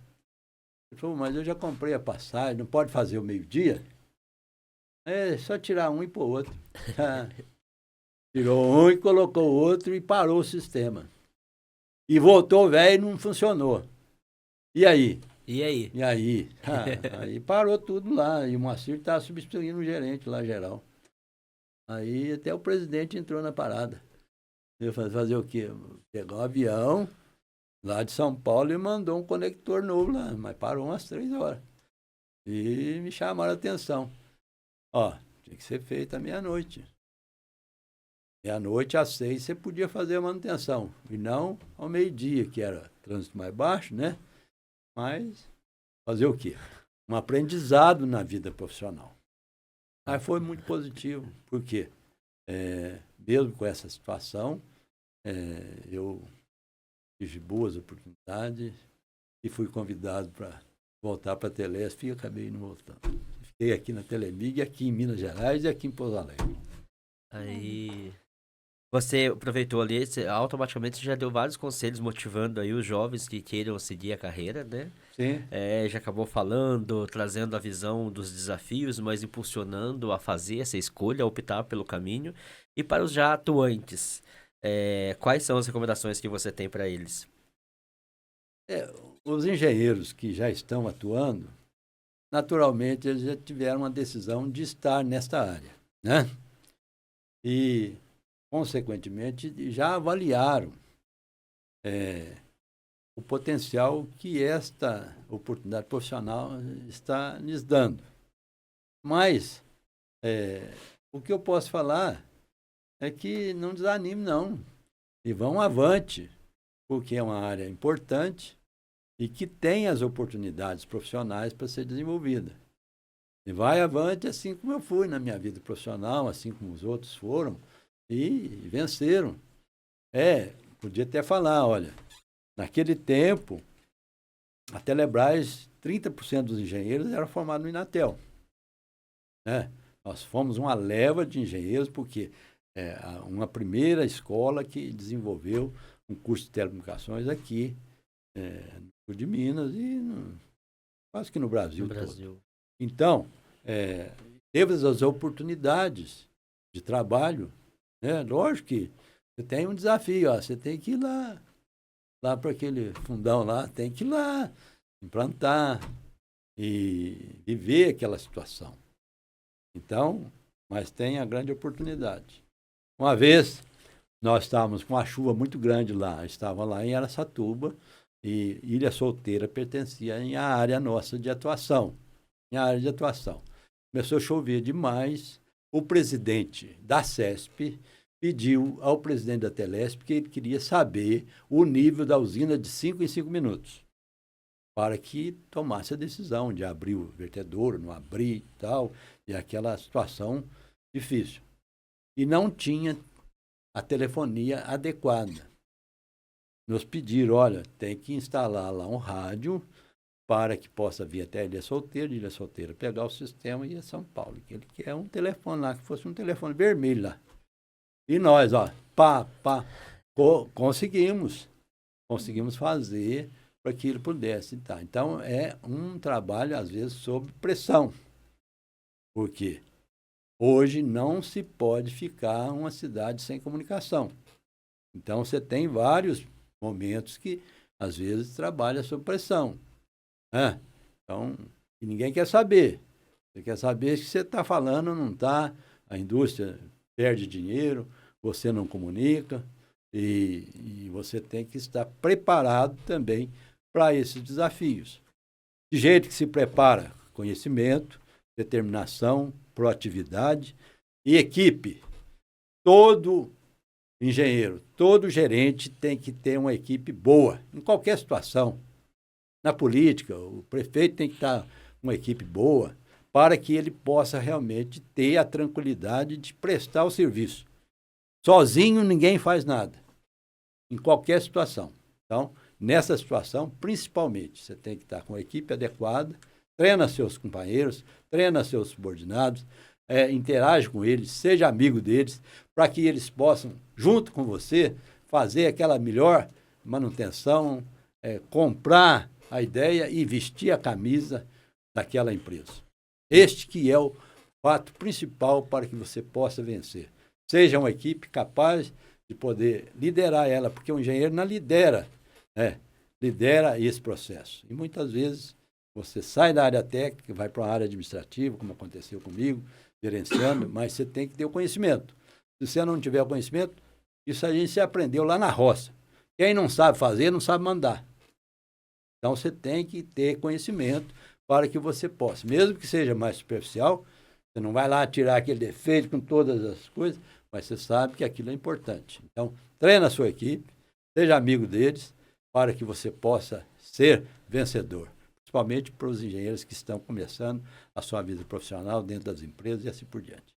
Ele falou, mas eu já comprei a passagem, não pode fazer o meio-dia? É só tirar um e pôr outro. Tirou um e colocou outro e parou o sistema. E voltou velho e não funcionou. E aí? E aí? E aí? Aí parou tudo lá. E o Moacir estava substituindo o gerente lá geral. Aí até o presidente entrou na parada. Eu falei, fazer o quê? Pegou um avião lá de São Paulo e mandou um conector novo lá. Mas parou umas 3 horas. E me chamaram a atenção. Ó, tinha que ser feito à meia-noite. Meia-noite às 6 você podia fazer a manutenção. E não ao meio-dia, que era trânsito mais baixo, né? Mas fazer o quê? Um aprendizado na vida profissional. Mas foi muito positivo, porque mesmo com essa situação, eu tive boas oportunidades e fui convidado para voltar para a Telesp e acabei não voltando. Fiquei aqui na Telemig, aqui em Minas Gerais e aqui em Pouso Alegre. Aí você aproveitou ali, você automaticamente já deu vários conselhos motivando aí os jovens que queiram seguir a carreira, né? Sim. Já acabou falando, trazendo a visão dos desafios, mas impulsionando a fazer essa escolha, a optar pelo caminho. E para os já atuantes, quais são as recomendações que você tem para eles? Os engenheiros que já estão atuando, naturalmente, eles já tiveram uma decisão de estar nesta área, né? E, consequentemente, já avaliaram o potencial que esta oportunidade profissional está lhes dando. Mas, o que eu posso falar é que não desanime, não. E vão avante, porque é uma área importante e que tem as oportunidades profissionais para ser desenvolvida. E vai avante assim como eu fui na minha vida profissional, assim como os outros foram, e venceram. Podia até falar, olha, naquele tempo, a Telebrás, 30% dos engenheiros eram formados no Inatel. Nós fomos uma leva de engenheiros, porque uma primeira escola que desenvolveu um curso de telecomunicações aqui, no sul de Minas e quase que no Brasil todo. Então, teve as oportunidades de trabalho. Lógico que você tem um desafio, você tem que ir lá para aquele fundão lá, tem que ir lá, implantar e viver aquela situação. Então, mas tem a grande oportunidade. Uma vez, nós estávamos com uma chuva muito grande lá, estava lá em Araçatuba, e Ilha Solteira pertencia à área nossa de atuação. Começou a chover demais, o presidente da CESP pediu ao presidente da Telesp que ele queria saber o nível da usina de 5 em 5 minutos, para que tomasse a decisão de abrir o vertedouro, não abrir e tal, e aquela situação difícil. E não tinha a telefonia adequada. Nos pediram, olha, tem que instalar lá um rádio para que possa vir até a Ilha Solteira, de Ilha Solteira pegar o sistema e ir a São Paulo. Ele quer um telefone lá, que fosse um telefone vermelho lá. E nós, conseguimos fazer para que ele pudesse estar. Então, é um trabalho, às vezes, sob pressão. Porque hoje não se pode ficar uma cidade sem comunicação. Então, você tem vários momentos que, às vezes, trabalha sob pressão. Então, e ninguém quer saber. Você quer saber se você está falando ou não está. A indústria perde dinheiro, você não comunica, e você tem que estar preparado também para esses desafios. De jeito que se prepara conhecimento, determinação, proatividade e equipe. Todo engenheiro, todo gerente tem que ter uma equipe boa, em qualquer situação. Na política, o prefeito tem que estar com uma equipe boa para que ele possa realmente ter a tranquilidade de prestar o serviço. Sozinho ninguém faz nada, em qualquer situação. Então, nessa situação, principalmente, você tem que estar com a equipe adequada, treina seus companheiros, treina seus subordinados, interage com eles, seja amigo deles, para que eles possam, junto com você, fazer aquela melhor manutenção, comprar a ideia e vestir a camisa daquela empresa. Este que é o fato principal para que você possa vencer. Seja uma equipe capaz de poder liderar ela, porque o engenheiro não lidera, né? Lidera esse processo. E muitas vezes você sai da área técnica, vai para a área administrativa, como aconteceu comigo, gerenciando, mas você tem que ter o conhecimento. Se você não tiver o conhecimento, isso a gente aprendeu lá na roça. Quem não sabe fazer, não sabe mandar. Então, você tem que ter conhecimento para que você possa. Mesmo que seja mais superficial, você não vai lá tirar aquele defeito com todas as coisas, mas você sabe que aquilo é importante. Então, treina a sua equipe, seja amigo deles, para que você possa ser vencedor. Principalmente para os engenheiros que estão começando a sua vida profissional dentro das empresas e assim por diante.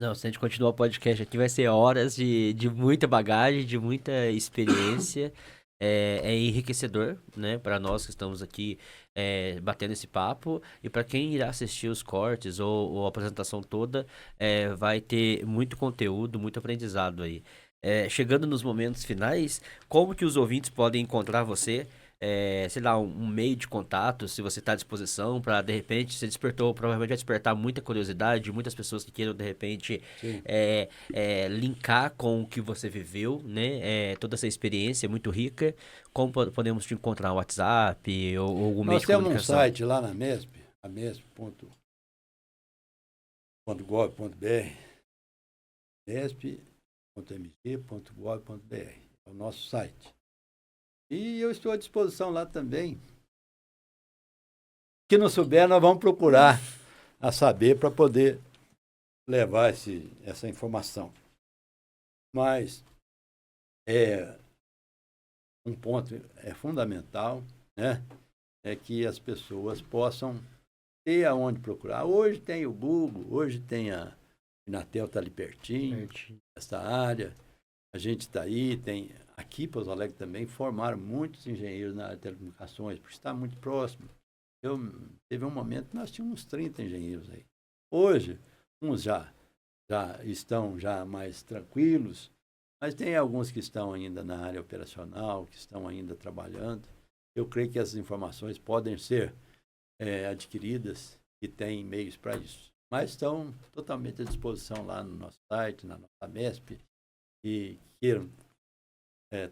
Não, se a gente continuar o podcast aqui, vai ser horas de muita bagagem, de muita experiência. É enriquecedor, né, para nós que estamos aqui batendo esse papo. E para quem irá assistir os cortes ou a apresentação toda, vai ter muito conteúdo, muito aprendizado aí. Chegando nos momentos finais, como que os ouvintes podem encontrar você? Sei lá, um meio de contato, se você está à disposição, para de repente, você despertou, provavelmente vai despertar muita curiosidade, muitas pessoas que queiram de repente linkar com o que você viveu, né? Toda essa experiência é muito rica. Como podemos te encontrar no WhatsApp ou algum meio de comunicação? Nós temos um site lá na MESP, a mesp.gov.br, mesp.mg.gov.br, é o nosso site. E eu estou à disposição lá também. Que não souber, nós vamos procurar a saber para poder levar essa informação. Mas um ponto fundamental, né, é que as pessoas possam ter aonde procurar. Hoje tem o Google, hoje tem a Inatel, está ali pertinho, essa área. A gente está aí, tem... Aqui, Pouso Alegre também, formaram muitos engenheiros na área de telecomunicações, porque está muito próximo. Teve um momento que nós tínhamos uns 30 engenheiros aí. Hoje, uns já estão mais tranquilos, mas tem alguns que estão ainda na área operacional, que estão ainda trabalhando. Eu creio que essas informações podem ser adquiridas e tem meios para isso. Mas estão totalmente à disposição lá no nosso site, na nossa MESP, e queiram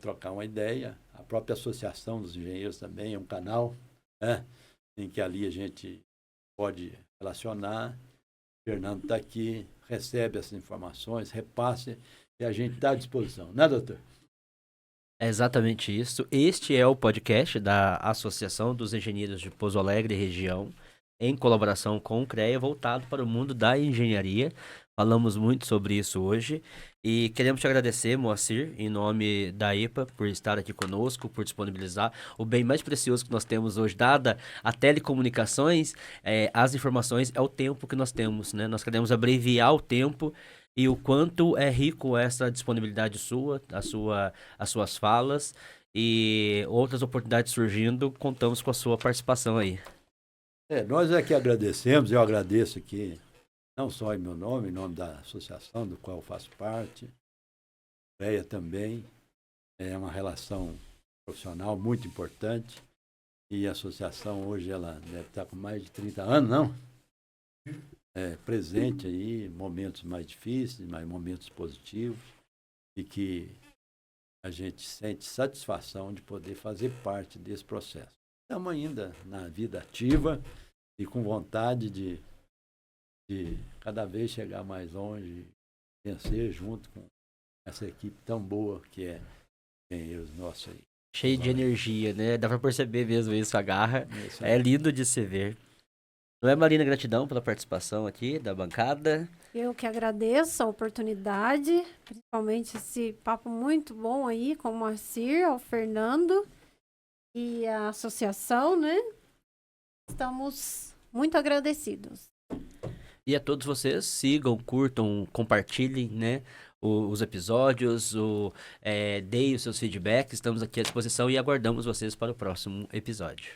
trocar uma ideia. A própria Associação dos Engenheiros também é um canal, né, em que ali a gente pode relacionar. O Fernando está aqui, recebe essas informações, repasse, e a gente está à disposição. Né, doutor? É exatamente isso. Este é o podcast da Associação dos Engenheiros de Pouso Alegre e região, em colaboração com o CREA, voltado para o mundo da engenharia. Falamos muito sobre isso hoje e queremos te agradecer, Moacir, em nome da EPA, por estar aqui conosco, por disponibilizar o bem mais precioso que nós temos hoje, dada a telecomunicações, as informações, é o tempo que nós temos, né? Nós queremos abreviar o tempo e o quanto é rico essa disponibilidade sua, as suas falas e outras oportunidades surgindo, contamos com a sua participação aí. Nós é que agradecemos, eu agradeço aqui, não só em meu nome, em nome da associação do qual eu faço parte, CREA também, é uma relação profissional muito importante, e a associação hoje ela deve estar com mais de 30 anos, não? Presente aí, momentos mais difíceis, mas momentos positivos, e que a gente sente satisfação de poder fazer parte desse processo. Estamos ainda na vida ativa e com vontade de cada vez chegar mais longe, vencer junto com essa equipe tão boa que é os nossos aí. Cheio de energia, né? Dá pra perceber mesmo isso, a garra. É lindo de se ver. Não é, Marina, gratidão pela participação aqui da bancada. Eu que agradeço a oportunidade, principalmente esse papo muito bom aí com o Moacir, ao Fernando e a associação, né? Estamos muito agradecidos. E a todos vocês, sigam, curtam, compartilhem, né, os episódios, deem os seus feedbacks, estamos aqui à disposição e aguardamos vocês para o próximo episódio.